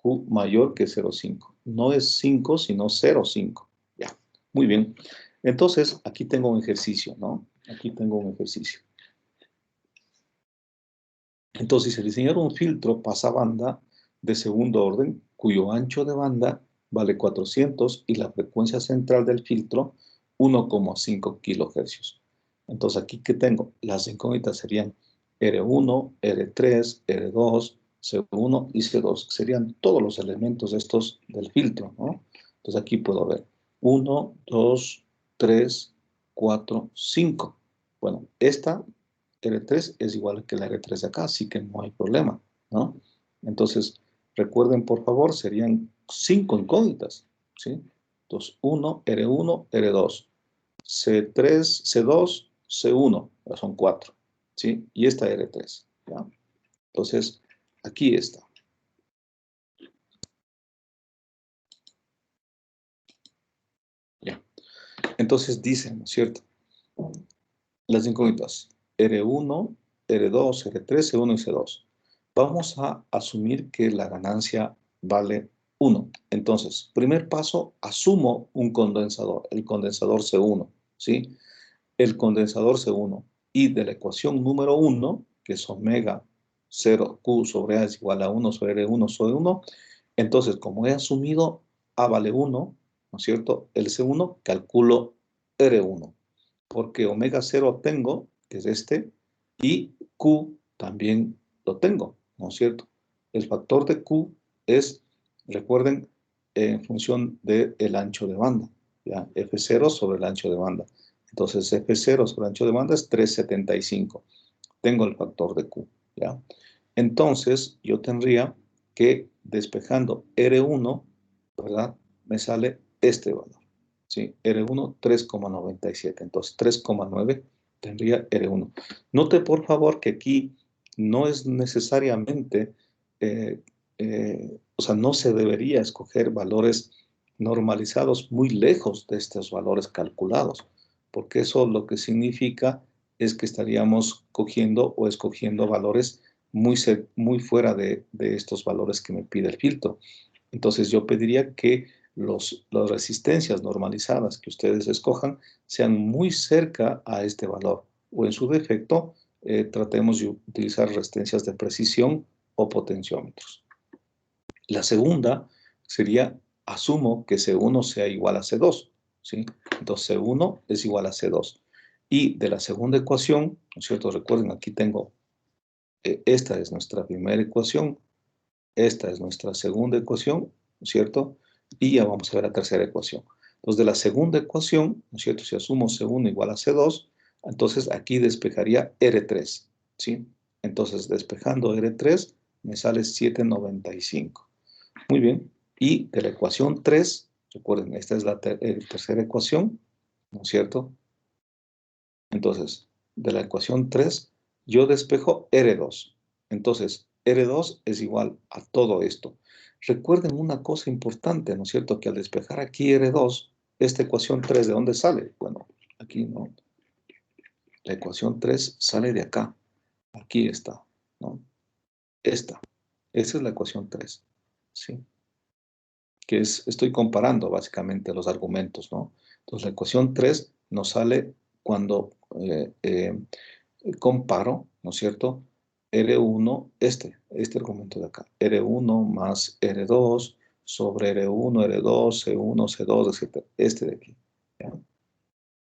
Q mayor que 0,5. No es 5, sino 0,5. Ya, muy bien. Entonces, aquí tengo un ejercicio, ¿no? Aquí tengo un ejercicio. Entonces, el diseñar un filtro pasabanda de segundo orden, cuyo ancho de banda vale 400 y la frecuencia central del filtro 1,5 kilohercios. Entonces, aquí que tengo, las incógnitas serían R1, R3, R2, C1 y C2. Serían todos los elementos estos del filtro, ¿no? Entonces, aquí puedo ver 1, 2, 3, 4, 5. Bueno, esta R3 es igual que la R3 de acá, así que no hay problema, ¿no? Entonces, recuerden, por favor, serían 5 incógnitas, ¿sí? Entonces, 1, R1, R2, C3, C2, C1, ya son 4, ¿sí? Y esta R3, ¿ya? Entonces, aquí está. Ya. Entonces, dicen, ¿no es cierto? Las incógnitas R1, R2, R3, C1 y C2. Vamos a asumir que la ganancia vale 1. Entonces, primer paso, asumo un condensador, el condensador C1, ¿sí? El condensador C1. Y de la ecuación número 1, que es omega 0 Q sobre A es igual a 1 sobre R1 sobre 1, entonces, como he asumido A vale 1, ¿no es cierto? El C1 calculo R1 porque omega 0 tengo, que es este, y Q también lo tengo, ¿no es cierto? El factor de Q es, recuerden, en función del ancho de banda, ¿ya? F0 sobre el ancho de banda. Entonces, F0 sobre el ancho de banda es 375. Tengo el factor de Q, ¿ya? Entonces, yo tendría que, despejando R1, ¿verdad? Me sale este valor. ¿Sí? R1, 3,97. Entonces, 3,9 tendría R1. Note, por favor, que aquí no es necesariamente, o sea, no se debería escoger valores normalizados muy lejos de estos valores calculados, porque eso lo que significa es que estaríamos cogiendo o escogiendo valores muy fuera de estos valores que me pide el filtro. Entonces, yo pediría que las resistencias normalizadas que ustedes escojan sean muy cerca a este valor o en su defecto tratemos de utilizar resistencias de precisión o potenciómetros. La segunda sería, asumo que C1 sea igual a C2, ¿sí? Entonces C1 es igual a C2. Y de la segunda ecuación, ¿no es cierto? Recuerden, aquí tengo, esta es nuestra primera ecuación, esta es nuestra segunda ecuación, ¿no es cierto? Y ya vamos a ver la tercera ecuación. Entonces, de la segunda ecuación, ¿no es cierto? Si asumo C1 igual a C2, entonces aquí despejaría R3, ¿sí? Entonces, despejando R3, me sale 795. Muy bien. Y de la ecuación 3, recuerden, esta es la tercera ecuación, ¿no es cierto? Entonces, de la ecuación 3, yo despejo R2. Entonces, R2 es igual a todo esto. Recuerden una cosa importante, ¿no es cierto? Que al despejar aquí R2, esta ecuación 3, ¿de dónde sale? Bueno, aquí no. La ecuación 3 sale de acá. Aquí está, ¿no? Esta. Esa es la ecuación 3, ¿sí? Que es, estoy comparando básicamente los argumentos, ¿no? Entonces, la ecuación 3 nos sale cuando comparo, ¿no es cierto? R1, este argumento de acá, R1 más R2 sobre R1, R2, C1, C2, etc. Este de aquí. ¿Ya?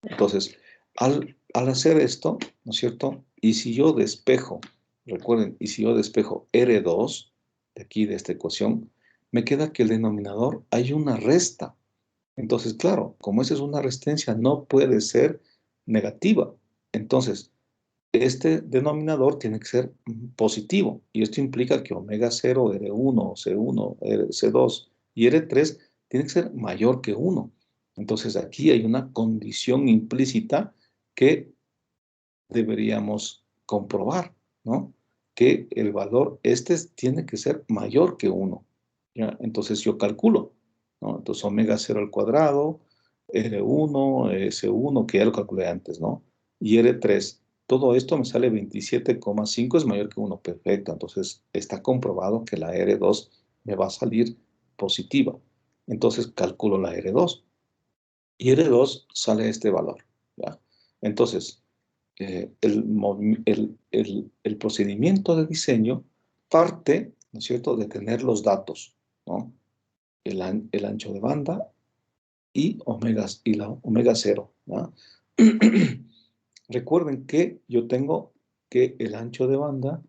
Entonces, al hacer esto, ¿no es cierto? Y si yo despejo, recuerden, y si yo despejo R2, de aquí, de esta ecuación, me queda que el denominador hay una resta. Entonces, claro, como esa es una resistencia, no puede ser negativa. Entonces, este denominador tiene que ser positivo y esto implica que omega 0, R1, C1, C2 y R3 tiene que ser mayor que 1. Entonces aquí hay una condición implícita que deberíamos comprobar, ¿no? Que el valor este tiene que ser mayor que 1. ¿Ya? Entonces yo calculo, ¿no? Entonces omega 0 al cuadrado, R1, S1, que ya lo calculé antes, ¿no? Y R3. Todo esto me sale 27,5 es mayor que 1. Perfecto. Entonces está comprobado que la R2 me va a salir positiva. Entonces calculo la R2 y R2 sale este valor, ¿ya? Entonces, el procedimiento de diseño parte, ¿no es cierto?, de tener los datos, ¿no? El ancho de banda y la omega cero, ¿no? Recuerden que yo tengo que el ancho de banda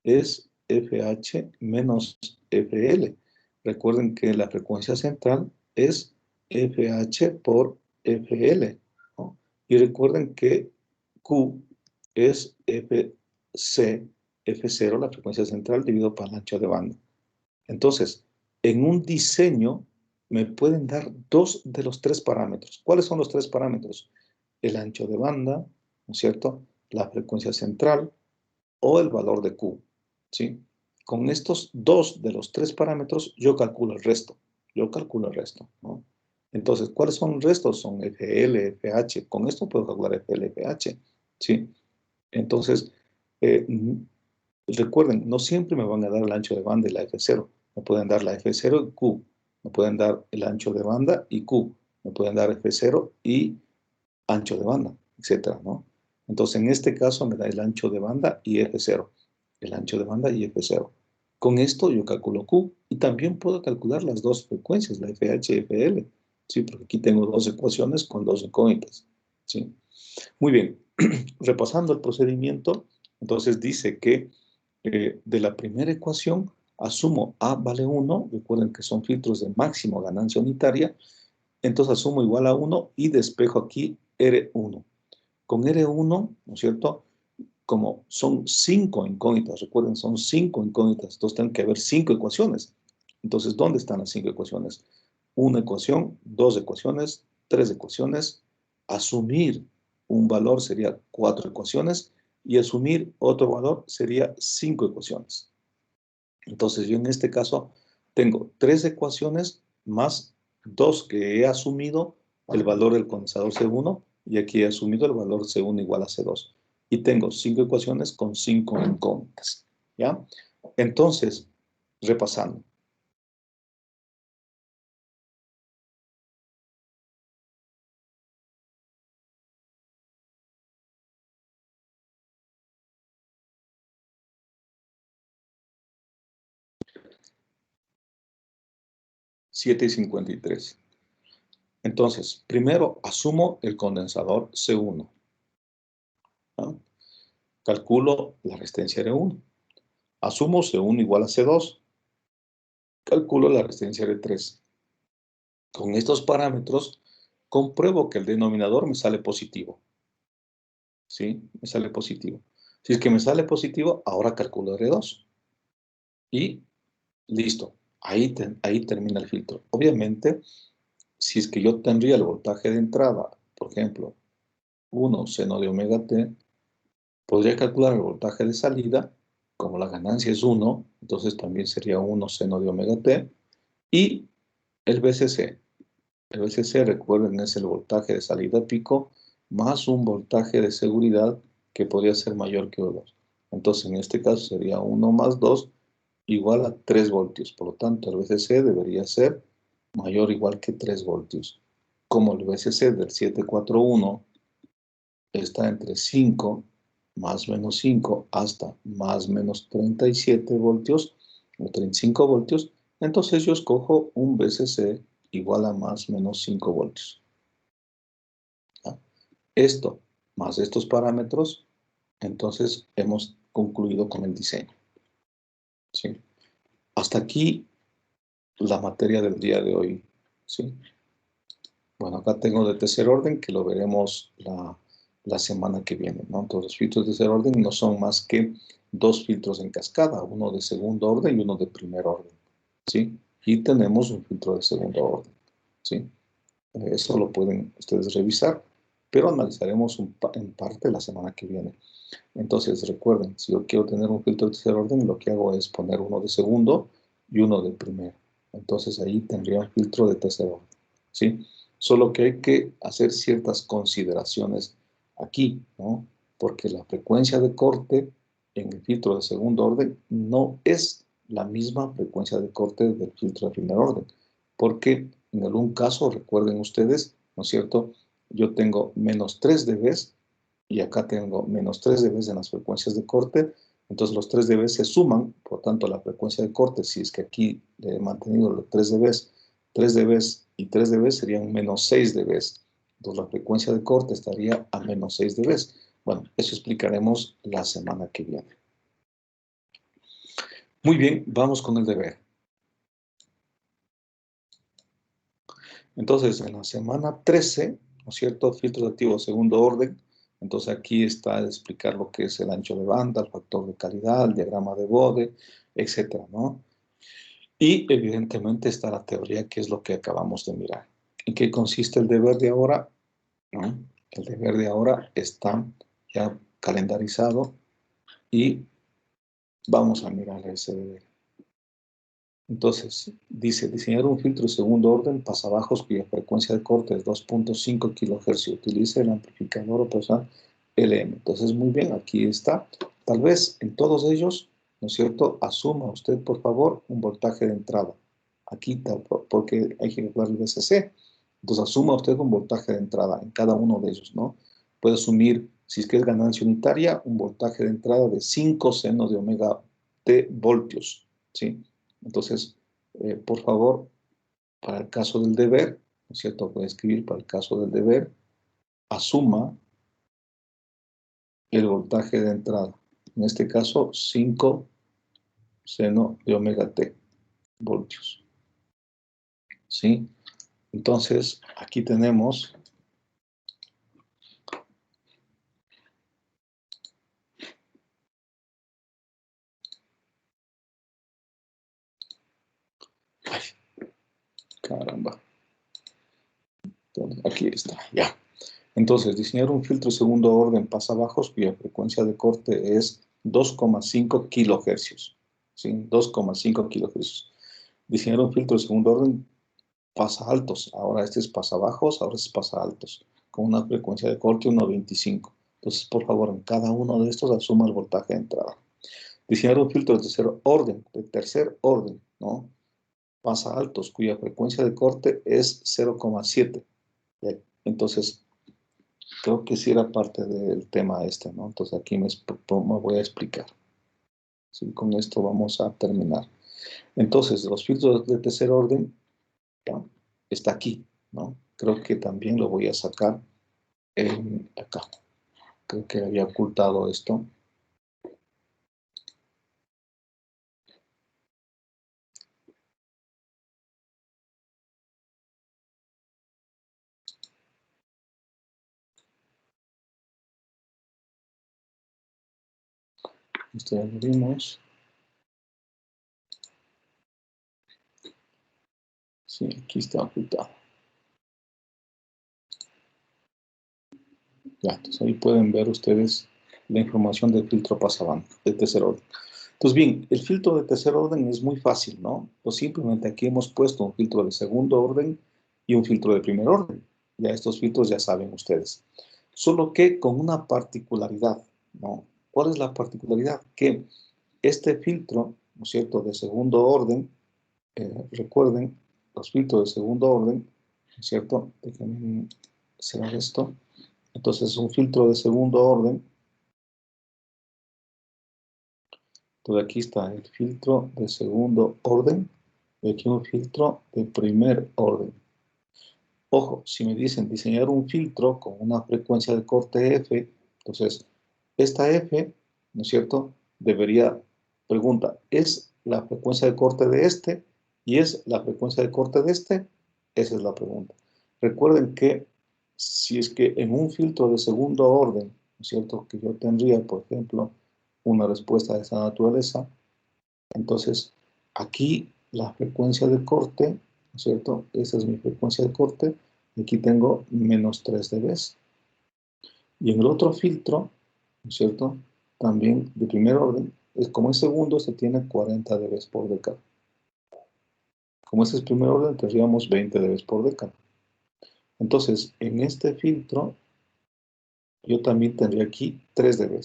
es FH menos FL. Recuerden que la frecuencia central es FH por FL, ¿no? Y recuerden que Q es FC, F0, la frecuencia central, dividido por el ancho de banda. Entonces, en un diseño me pueden dar dos de los tres parámetros. ¿Cuáles son los tres parámetros? El ancho de banda, ¿no es cierto?, la frecuencia central o el valor de Q, ¿sí? Con estos dos de los tres parámetros, yo calculo el resto. ¿No? Entonces, ¿cuáles son los restos? Son FL, FH. Con esto puedo calcular FL, FH, ¿sí? Entonces, recuerden, no siempre me van a dar el ancho de banda y la F0. Me pueden dar la F0 y Q. Me pueden dar el ancho de banda y Q. Me pueden dar F0 y ancho de banda, etcétera, ¿no? Entonces, en este caso me da el ancho de banda y F0. El ancho de banda y F0. Con esto yo calculo Q y también puedo calcular las dos frecuencias, la FH y FL, ¿sí? Porque aquí tengo dos ecuaciones con dos incógnitas, ¿sí? Muy bien, repasando el procedimiento, entonces dice que de la primera ecuación asumo A vale 1, recuerden que son filtros de máximo ganancia unitaria, entonces asumo igual a 1 y despejo aquí R1. Con R1, ¿no es cierto? Como son 5 incógnitas, recuerden, son 5 incógnitas, entonces tienen que haber 5 ecuaciones. Entonces, ¿dónde están las 5 ecuaciones? Una ecuación, dos ecuaciones, tres ecuaciones. Asumir un valor sería 4 ecuaciones y asumir otro valor sería 5 ecuaciones. Entonces, yo en este caso tengo 3 ecuaciones más 2 que he asumido el valor del condensador C1 y aquí he asumido el valor C1 igual a C2. Y tengo 5 ecuaciones con 5 incógnitas, ¿ya? Entonces, repasando. Siete y 53. Entonces, primero asumo el condensador C1, ¿no? Calculo la resistencia R1. Asumo C1 igual a C2. Calculo la resistencia R3. Con estos parámetros, compruebo que el denominador me sale positivo. ¿Sí? Me sale positivo. Si es que me sale positivo, ahora calculo R2. Y listo. Ahí termina el filtro. Obviamente, si es que yo tendría el voltaje de entrada, por ejemplo, 1 seno de omega t, podría calcular el voltaje de salida, como la ganancia es 1, entonces también sería 1 seno de omega t, y el BCC. El BCC, recuerden, es el voltaje de salida pico más un voltaje de seguridad que podría ser mayor que 2. Entonces, en este caso sería 1 más 2 igual a 3 voltios. Por lo tanto, el BCC debería ser mayor o igual que 3 voltios. Como el BCC del 741 está entre 5 más menos 5 hasta más menos 37 voltios o 35 voltios, entonces yo escojo un BCC igual a más menos 5 voltios. ¿Ya? Esto más estos parámetros, entonces hemos concluido con el diseño. ¿Sí? Hasta aquí la materia del día de hoy. ¿Sí? Bueno, acá tengo de tercer orden que lo veremos la semana que viene, ¿no? Entonces, los filtros de tercer orden no son más que dos filtros en cascada, uno de segundo orden y uno de primer orden, ¿sí? Y tenemos un filtro de segundo orden, ¿sí? Eso lo pueden ustedes revisar, pero analizaremos en parte la semana que viene. Entonces, recuerden, si yo quiero tener un filtro de tercer orden, lo que hago es poner uno de segundo y uno de primero. Entonces, ahí tendría un filtro de tercer orden, ¿sí? Solo que hay que hacer ciertas consideraciones aquí, ¿no? Porque la frecuencia de corte en el filtro de segundo orden no es la misma frecuencia de corte del filtro de primer orden. Porque en algún caso, recuerden ustedes, ¿no es cierto? Yo tengo menos 3 dB y acá tengo menos 3 dB en las frecuencias de corte. Entonces los 3 dB se suman, por tanto la frecuencia de corte, si es que aquí le he mantenido los 3 dB, 3 dB y 3 dB serían menos 6 dB. Entonces la frecuencia de corte estaría a menos 6 dB. Bueno, eso explicaremos la semana que viene. Muy bien, vamos con el deber. Entonces, en la semana 13, ¿no es cierto? Filtros activos segundo orden. Entonces, aquí está a explicar lo que es el ancho de banda, el factor de calidad, el diagrama de Bode, etcétera, ¿no? Y, evidentemente, está la teoría, que es lo que acabamos de mirar. ¿En qué consiste el deber de ahora? ¿No? El deber de ahora está ya calendarizado y vamos a mirar ese deber. Entonces, dice, diseñar un filtro de segundo orden pasabajos cuya frecuencia de corte es 2.5 kHz. Utilice el amplificador operacional LM. Entonces, muy bien, aquí está. Tal vez en todos ellos, ¿no es cierto? Asuma usted, por favor, un voltaje de entrada. Aquí, porque hay que calcular el VCC. Entonces, asuma usted un voltaje de entrada en cada uno de ellos, ¿no? Puede asumir, si es que es ganancia unitaria, un voltaje de entrada de 5 senos de omega T voltios, ¿sí? Entonces, por favor, para el caso del deber, ¿no es cierto? Puede escribir para el caso del deber, asuma el voltaje de entrada. En este caso, 5 seno de omega t voltios. ¿Sí? Entonces, aquí tenemos ay, caramba. Aquí está, ya. Entonces, diseñar un filtro de segundo orden pasabajos cuya frecuencia de corte es 2,5 kHz. ¿Sí? 2,5 kHz. Diseñar un filtro de segundo orden pasa altos. Ahora este es pasa bajos, ahora este es pasa altos. Con una frecuencia de corte 1.25. Entonces, por favor, en cada uno de estos asuma el voltaje de entrada. Diseñar un filtro de tercer orden, ¿no? Pasa altos, cuya frecuencia de corte es 0,7. Entonces, creo que sí era parte del tema este, ¿no? Entonces aquí me voy a explicar. ¿Sí? Con esto vamos a terminar. Entonces, los filtros de tercer orden, ¿no? Está aquí, ¿no? Creo que también lo voy a sacar acá. Creo que había ocultado esto. Esto ya lo vimos. Sí, aquí está ocultado. Ya, entonces ahí pueden ver ustedes la información del filtro pasabanda, de tercer orden. Entonces, bien, el filtro de tercer orden es muy fácil, ¿no? Pues simplemente aquí hemos puesto un filtro de segundo orden y un filtro de primer orden. Ya estos filtros ya saben ustedes. Solo que con una particularidad, ¿no? ¿Cuál es la particularidad? Que este filtro, ¿no es cierto?, de segundo orden, recuerden, los filtros de segundo orden, ¿no es cierto? Déjenme cerrar esto. Entonces, un filtro de segundo orden. Entonces, aquí está el filtro de segundo orden y aquí un filtro de primer orden. Ojo, si me dicen diseñar un filtro con una frecuencia de corte F, entonces, esta F, ¿no es cierto?, debería, pregunta, ¿es la frecuencia de corte de este y es la frecuencia de corte de este? Esa es la pregunta. Recuerden que si es que en un filtro de segundo orden, ¿no es cierto?, que yo tendría, por ejemplo, una respuesta de esa naturaleza, entonces aquí la frecuencia de corte, ¿no es cierto?, esa es mi frecuencia de corte, y aquí tengo menos 3 dB. Y en el otro filtro, ¿no es cierto?, también de primer orden, es como es segundo, se tiene 40 dB por década. Como ese es primer orden, tendríamos 20 dB por década. Entonces, en este filtro, yo también tendría aquí 3 dB,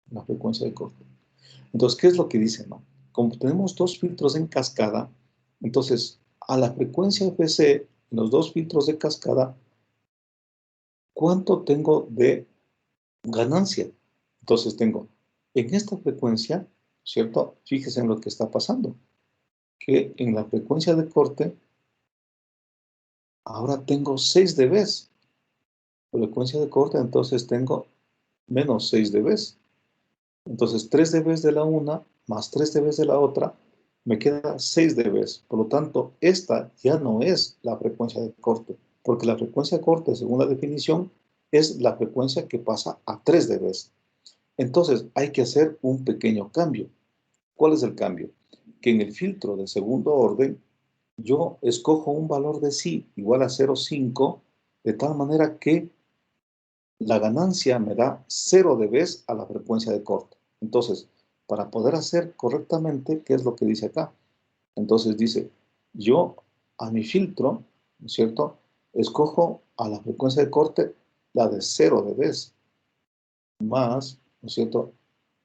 la frecuencia de corte. Entonces, ¿qué es lo que dice, no? Como tenemos dos filtros en cascada, entonces, a la frecuencia FC, en los dos filtros de cascada, ¿cuánto tengo de ganancia? Entonces tengo, en esta frecuencia, ¿cierto? Fíjese en lo que está pasando, que en la frecuencia de corte, ahora tengo 6 dBs. Frecuencia de corte, entonces tengo menos 6 dBs. Entonces 3 dBs de la una más 3 dBs de la otra, me queda 6 dBs. Por lo tanto, esta ya no es la frecuencia de corte, porque la frecuencia de corte, según la definición, es la frecuencia que pasa a 3 dBs. Entonces hay que hacer un pequeño cambio. ¿Cuál es el cambio? Que en el filtro de segundo orden, yo escojo un valor de sí igual a 0,5, de tal manera que la ganancia me da 0 dBs a la frecuencia de corte. Entonces, para poder hacer correctamente, ¿qué es lo que dice acá? Entonces dice, yo a mi filtro, ¿no es cierto? Escojo a la frecuencia de corte la de 0 dBs, más, ¿no es cierto?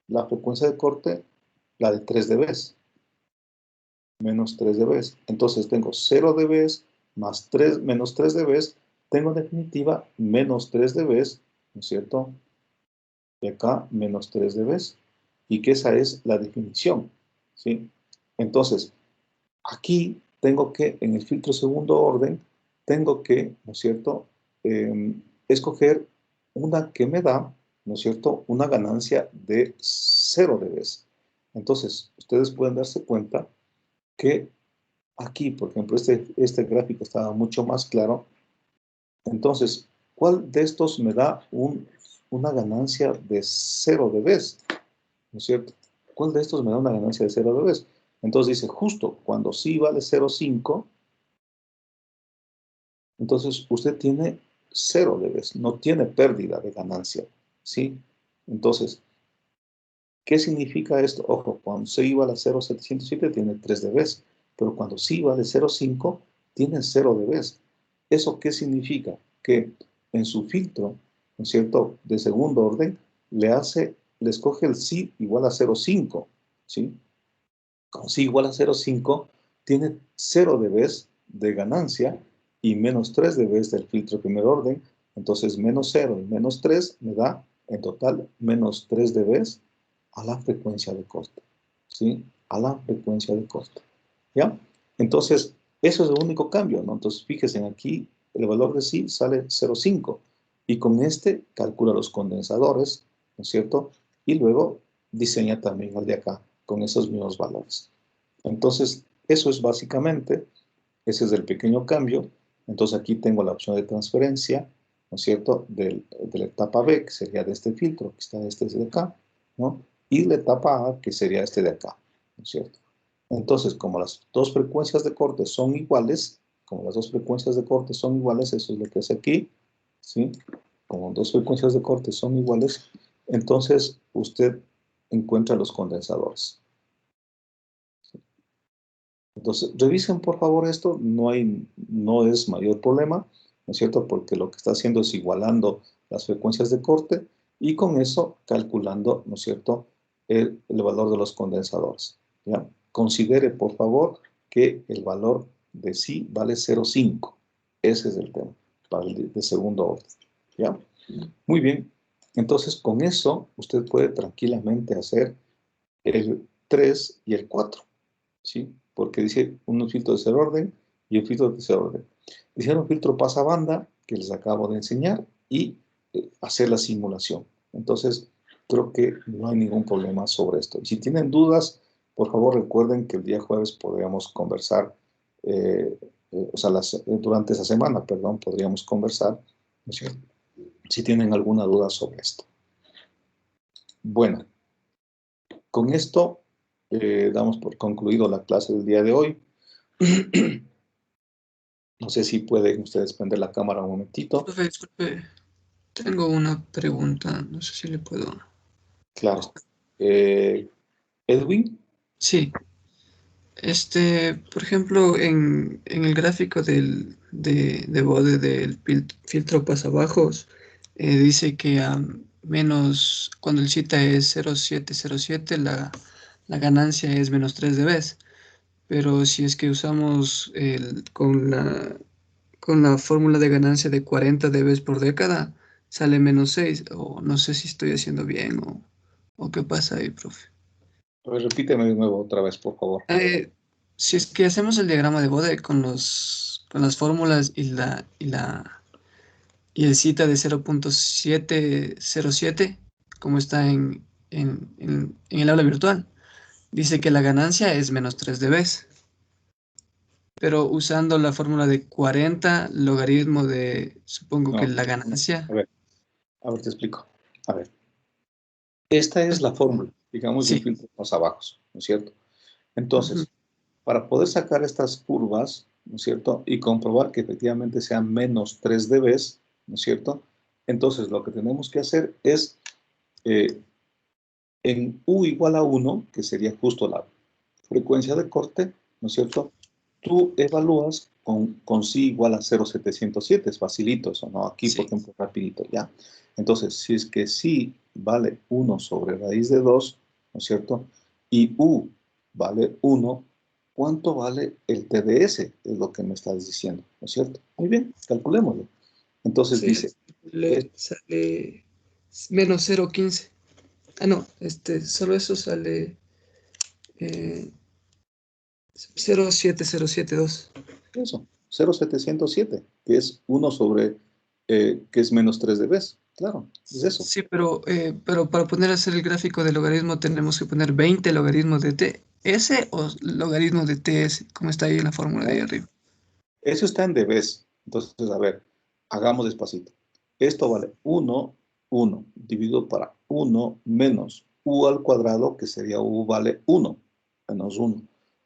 La frecuencia de corte, la de 3 dBs, menos 3 dBs. Entonces tengo 0 dBs más 3, menos 3 dBs, tengo en definitiva menos 3 dBs, ¿no es cierto? Y acá menos 3 dBs. Y que esa es la definición, ¿sí? Entonces, aquí tengo que, en el filtro segundo orden, tengo que, ¿no es cierto?, escoger una que me da, ¿no es cierto?, una ganancia de 0 dBs. Entonces, ustedes pueden darse cuenta que aquí, por ejemplo, este gráfico estaba mucho más claro. Entonces, ¿cuál de estos me da una ganancia de 0 dBs? ¿No es cierto? ¿Cuál de estos me da una ganancia de 0 dBs? Entonces dice, justo cuando sí vale 0,5, entonces usted tiene 0 dBs, no tiene pérdida de ganancia, ¿sí? Entonces, ¿qué significa esto? Ojo, cuando C vale 0,707 tiene 3 dBs, pero cuando C vale 0,5 tiene 0 dBs. ¿Eso qué significa? Que en su filtro, ¿no es cierto?, de segundo orden, le escoge el C igual a 0,5, ¿sí? Con C igual a 0,5 tiene 0 dBs de ganancia y menos 3 dBs del filtro de primer orden. Entonces, menos 0 y menos 3 me da en total menos 3 dBs a la frecuencia de corte, ¿sí? A la frecuencia de corte, ¿ya? Entonces, eso es el único cambio, ¿no? Entonces, fíjense, aquí el valor de sí sale 0,5 y con este calcula los condensadores, ¿no es cierto? Y luego diseña también el de acá con esos mismos valores. Entonces, eso es básicamente, ese es el pequeño cambio. Entonces, aquí tengo la opción de transferencia, ¿no es cierto?, de la etapa B, que sería de este filtro, que está este de acá, ¿no? Y la etapa A, que sería este de acá, ¿no es cierto? Entonces, como las dos frecuencias de corte son iguales, eso es lo que hace aquí, ¿sí? Como dos frecuencias de corte son iguales, entonces usted encuentra los condensadores. Entonces, revisen por favor esto, no es mayor problema, ¿no es cierto? Porque lo que está haciendo es igualando las frecuencias de corte y con eso calculando, ¿no es cierto?, el valor de los condensadores, ¿ya? Considere por favor que el valor de sí vale 0,5. Ese es el tema, para el de segundo orden, ¿ya? Muy bien, entonces con eso usted puede tranquilamente hacer el 3 y el 4. ¿Sí? Porque dice un filtro de tercer orden y un filtro de tercer orden. Hicieron un filtro pasabanda que les acabo de enseñar y hacer la simulación. Entonces, creo que no hay ningún problema sobre esto. Y si tienen dudas, por favor recuerden que el día jueves podríamos conversar, o sea, durante esa semana, perdón, podríamos conversar, ¿no es cierto?, si tienen alguna duda sobre esto. Bueno, con esto damos por concluido la clase del día de hoy. No sé si pueden ustedes prender la cámara un momentito. Profe, disculpe, tengo una pregunta, no sé si le puedo. Claro. Edwin. Sí, por ejemplo, en el gráfico de bode del filtro pasabajos, dice que menos, cuando el cita es 0,707, la ganancia es menos 3 dB. Pero si es que usamos con la fórmula de ganancia de 40 dB por década, sale menos 6. O no sé si estoy haciendo bien o qué pasa ahí, profe. A ver, repíteme de nuevo otra vez, por favor. Eh, si es que hacemos el diagrama de Bode con las fórmulas y el cita de 0,707, como está en el aula virtual, dice que la ganancia es menos 3 dB. Pero usando la fórmula de 40 logaritmo de, supongo que No, la ganancia. a ver, te explico. A ver, esta es la fórmula, digamos, de un Sí. filtro más abajo, ¿no es cierto? Ujú. Entonces, para poder sacar estas curvas, ¿no es cierto? Y comprobar que efectivamente sean menos 3 dB, ¿no es cierto? Entonces, lo que tenemos que hacer es, en U igual a 1, que sería justo la frecuencia de corte, ¿no es cierto? Tú evalúas con sí igual a 0,707, es facilito eso, ¿no? Aquí, por Sí. ejemplo, rapidito, ¿ya? Entonces, si es que sí vale 1 sobre raíz de 2, ¿no es cierto? Y U vale 1, ¿cuánto vale el TDS? Es lo que me estás diciendo, ¿no es cierto? Muy bien, calculémoslo. Entonces Sí, dice, le sale menos 0,15. Ah, no, solo eso sale 0,7072. eso, 0,707, que es 1 sobre, que es menos 3 dB. Claro, es eso. Sí, pero para poner a hacer el gráfico del logaritmo tenemos que poner 20 logaritmos de TS o logaritmo de TS, como está ahí en la fórmula de ahí ¿No? arriba. Eso está en dBs. Entonces, a ver, hagamos despacito. Esto vale 1, 1, dividido para 1 menos u al cuadrado, que sería u vale 1, menos 1,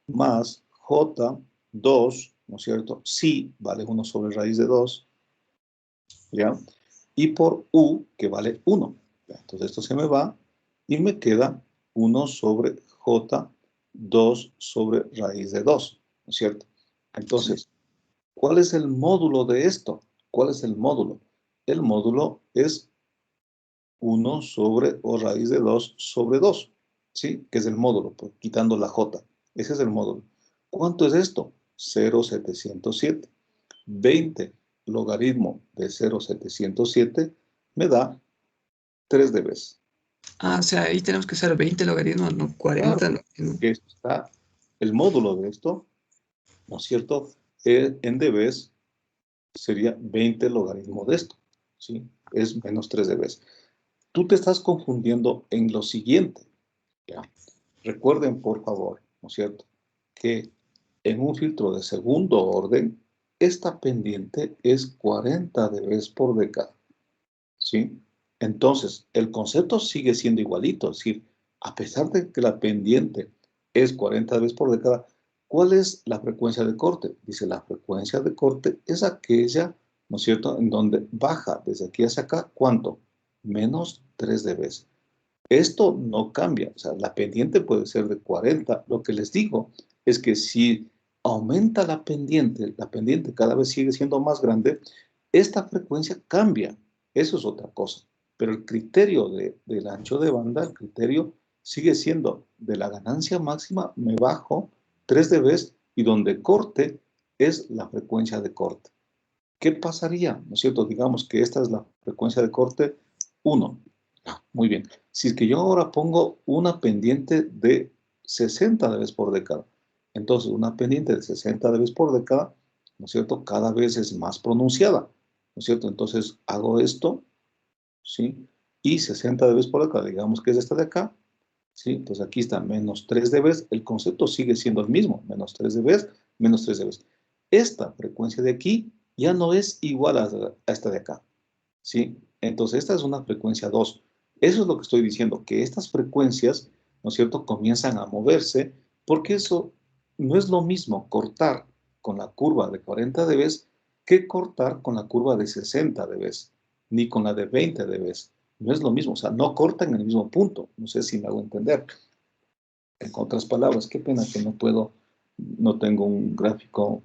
más j, 2, ¿no es cierto? Sí, vale 1 sobre raíz de 2, ¿ya? Y por u, que vale 1. Entonces esto se me va y me queda 1 sobre j, 2 sobre raíz de 2, ¿no es cierto? Sí. Entonces, ¿cuál es el módulo de esto? ¿Cuál es el módulo? El módulo es 1 sobre o raíz de 2 sobre 2, ¿sí? Que es el módulo, pues, quitando la j. Ese es el módulo. ¿Cuánto es esto? 0,707. 20 logaritmo de 0,707 me da 3 dB. Ah, o sea, ahí tenemos que usar 20 logaritmos, no 40 Claro, logaritmos. que esto está, el módulo de esto, ¿no es cierto? En dB sería 20 logaritmo de esto, ¿sí? Es menos 3 dB. Tú te estás confundiendo en lo siguiente, ¿ya? Recuerden, por favor, ¿no es cierto?, que en un filtro de segundo orden, esta pendiente es 40 dB por década, ¿sí? Entonces, el concepto sigue siendo igualito, es decir, a pesar de que la pendiente es 40 veces por década, ¿cuál es la frecuencia de corte? Dice, la frecuencia de corte es aquella, ¿no es cierto?, en donde baja desde aquí hacia acá, ¿cuánto? Menos 3 dB. Esto no cambia, o sea, la pendiente puede ser de 40. Lo que les digo es que si aumenta la pendiente cada vez sigue siendo más grande, esta frecuencia cambia. Eso es otra cosa. Pero el criterio del ancho de banda, el criterio sigue siendo de la ganancia máxima, me bajo 3 dB y donde corte es la frecuencia de corte. ¿Qué pasaría? ¿No es cierto? Digamos que esta es la frecuencia de corte 1. Muy bien. Si es que yo ahora pongo una pendiente de 60 dB por década, entonces una pendiente de 60 dB por década, ¿no es cierto?, cada vez es más pronunciada, ¿no es cierto? Entonces hago esto, ¿sí? Y 60 dB por década, digamos que es esta de acá, ¿sí? Entonces aquí está menos 3 dB, el concepto sigue siendo el mismo, menos 3 dB, menos 3 dB. Esta frecuencia de aquí ya no es igual a esta de acá, ¿sí? Entonces esta es una frecuencia 2. Eso es lo que estoy diciendo, que estas frecuencias, ¿no es cierto?, comienzan a moverse, porque eso no es lo mismo cortar con la curva de 40 dB que cortar con la curva de 60 dB, ni con la de 20 dB. No es lo mismo, o sea, no cortan en el mismo punto. No sé si me hago entender. En otras palabras, qué pena que no puedo, no tengo un gráfico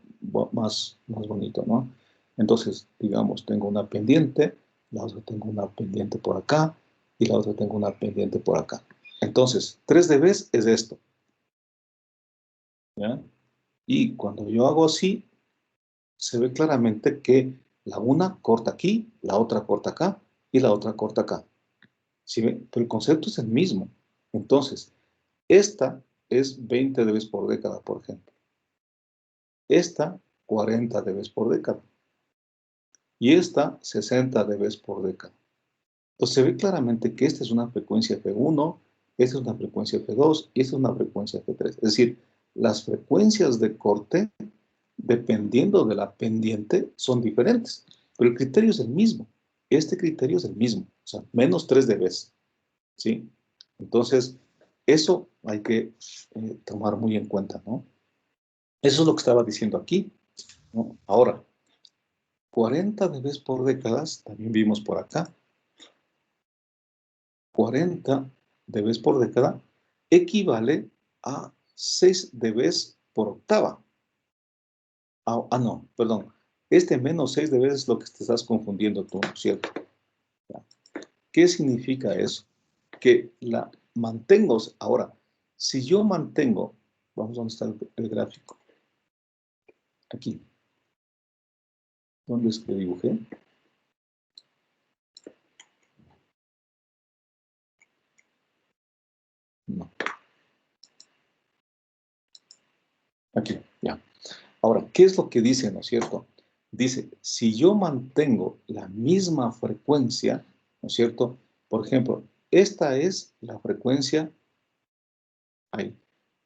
más bonito, ¿no? Entonces, digamos, tengo una pendiente, la otra tengo una pendiente por acá, y la otra tengo una pendiente por acá. Entonces, 3 dB es esto. ¿Ya? Y cuando yo hago así, se ve claramente que la una corta aquí, la otra corta acá y la otra corta acá. ¿Sí ven? Pero el concepto es el mismo. Entonces, esta es 20 dB por década, por ejemplo. Esta, 40 dB por década. Y esta, 60 dB por década. Entonces se ve claramente que esta es una frecuencia F1, esta es una frecuencia F2 y esta es una frecuencia F3. Es decir, las frecuencias de corte, dependiendo de la pendiente, son diferentes. Pero el criterio es el mismo. Este criterio es el mismo. O sea, menos 3 dB. ¿Sí? Entonces, eso hay que tomar muy en cuenta, ¿no? Eso es lo que estaba diciendo aquí, ¿no? Ahora, 40 dB por décadas, también vimos por acá. 40 dB por década equivale a 6 dB por octava. No, perdón. Este menos 6 dB es lo que te estás confundiendo tú, ¿cierto? ¿Qué significa eso? Que la mantengo. Ahora, si yo mantengo, vamos a donde está el gráfico. Aquí. ¿Dónde es que dibujé? No. Aquí, ya. Ahora, ¿qué es lo que dice, no es cierto? Dice, si yo mantengo la misma frecuencia, ¿no es cierto? Por ejemplo, esta es la frecuencia, ahí.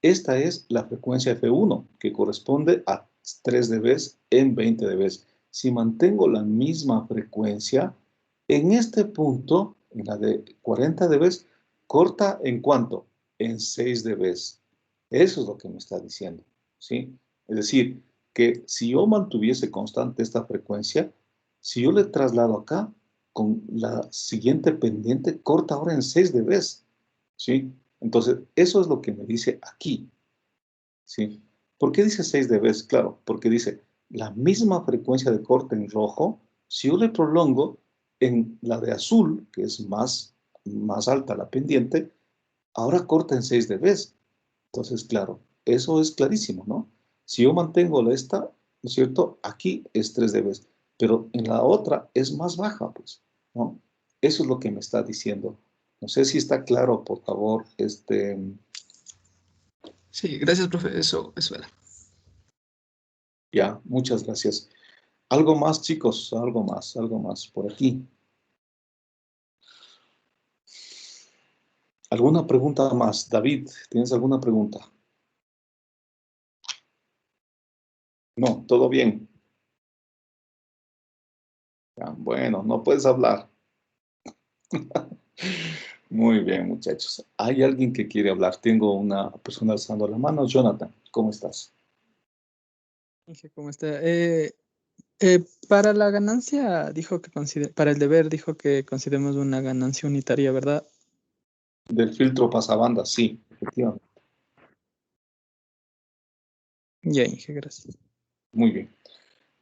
Esta es la frecuencia F1, que corresponde a 3 dB en 20 dB. Si mantengo la misma frecuencia, en este punto, en la de 40 dB, corta ¿en cuánto? En 6 dB. Eso es lo que me está diciendo, ¿sí? Es decir, que si yo mantuviese constante esta frecuencia, si yo le traslado acá, con la siguiente pendiente, corta ahora en 6 dB, ¿sí? Entonces, eso es lo que me dice aquí, ¿sí? ¿Por qué dice 6 dB? Claro, porque dice la misma frecuencia de corte en rojo, si yo le prolongo en la de azul, que es más alta la pendiente, ahora corta en 6 dB. Entonces, claro, eso es clarísimo, ¿no? Si yo mantengo esta, ¿no es cierto? Aquí es 3 dB, pero en la otra es más baja, pues, ¿no? Eso es lo que me está diciendo. No sé si está claro, por favor, Sí, gracias, profe. Eso era. Ya, muchas gracias. Algo más, chicos, algo más por aquí. ¿Alguna pregunta más? David, ¿tienes alguna pregunta? No, todo bien. Ya, bueno, no puedes hablar. Muy bien, muchachos. ¿Hay alguien que quiere hablar? Tengo una persona alzando la mano. Jonathan, ¿cómo estás? Dije, ¿cómo está? Para la ganancia, para el deber, dijo que consideremos una ganancia unitaria, ¿verdad? Del filtro pasabanda, sí, efectivamente. Ya, Inge, gracias. Muy bien.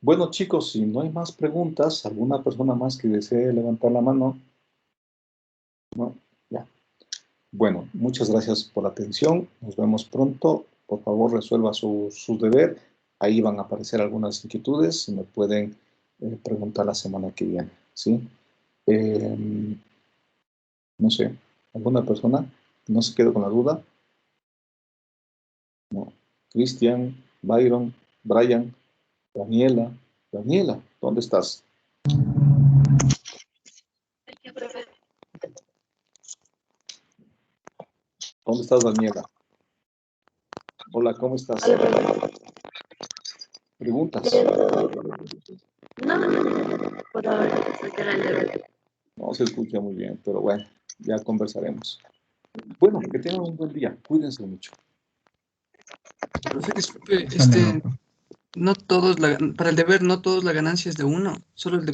Bueno, chicos, si no hay más preguntas, ¿alguna persona más que desee levantar la mano? No, ya. Bueno, muchas gracias por la atención. Nos vemos pronto. Por favor, resuelva su deber. Ahí van a aparecer algunas inquietudes. Me pueden preguntar la semana que viene, ¿sí? No sé, ¿alguna persona no se quedó con la duda? No. Cristian, Byron, Brian, Daniela. Daniela, ¿dónde estás? ¿Dónde estás, Daniela? Hola, ¿cómo estás? ¿Preguntas? No se escucha muy bien, pero bueno, ya conversaremos. Bueno, que tengan un buen día. Cuídense mucho. Profe, disculpe, no todos para el deber no todos la ganancia es de 1, solo el de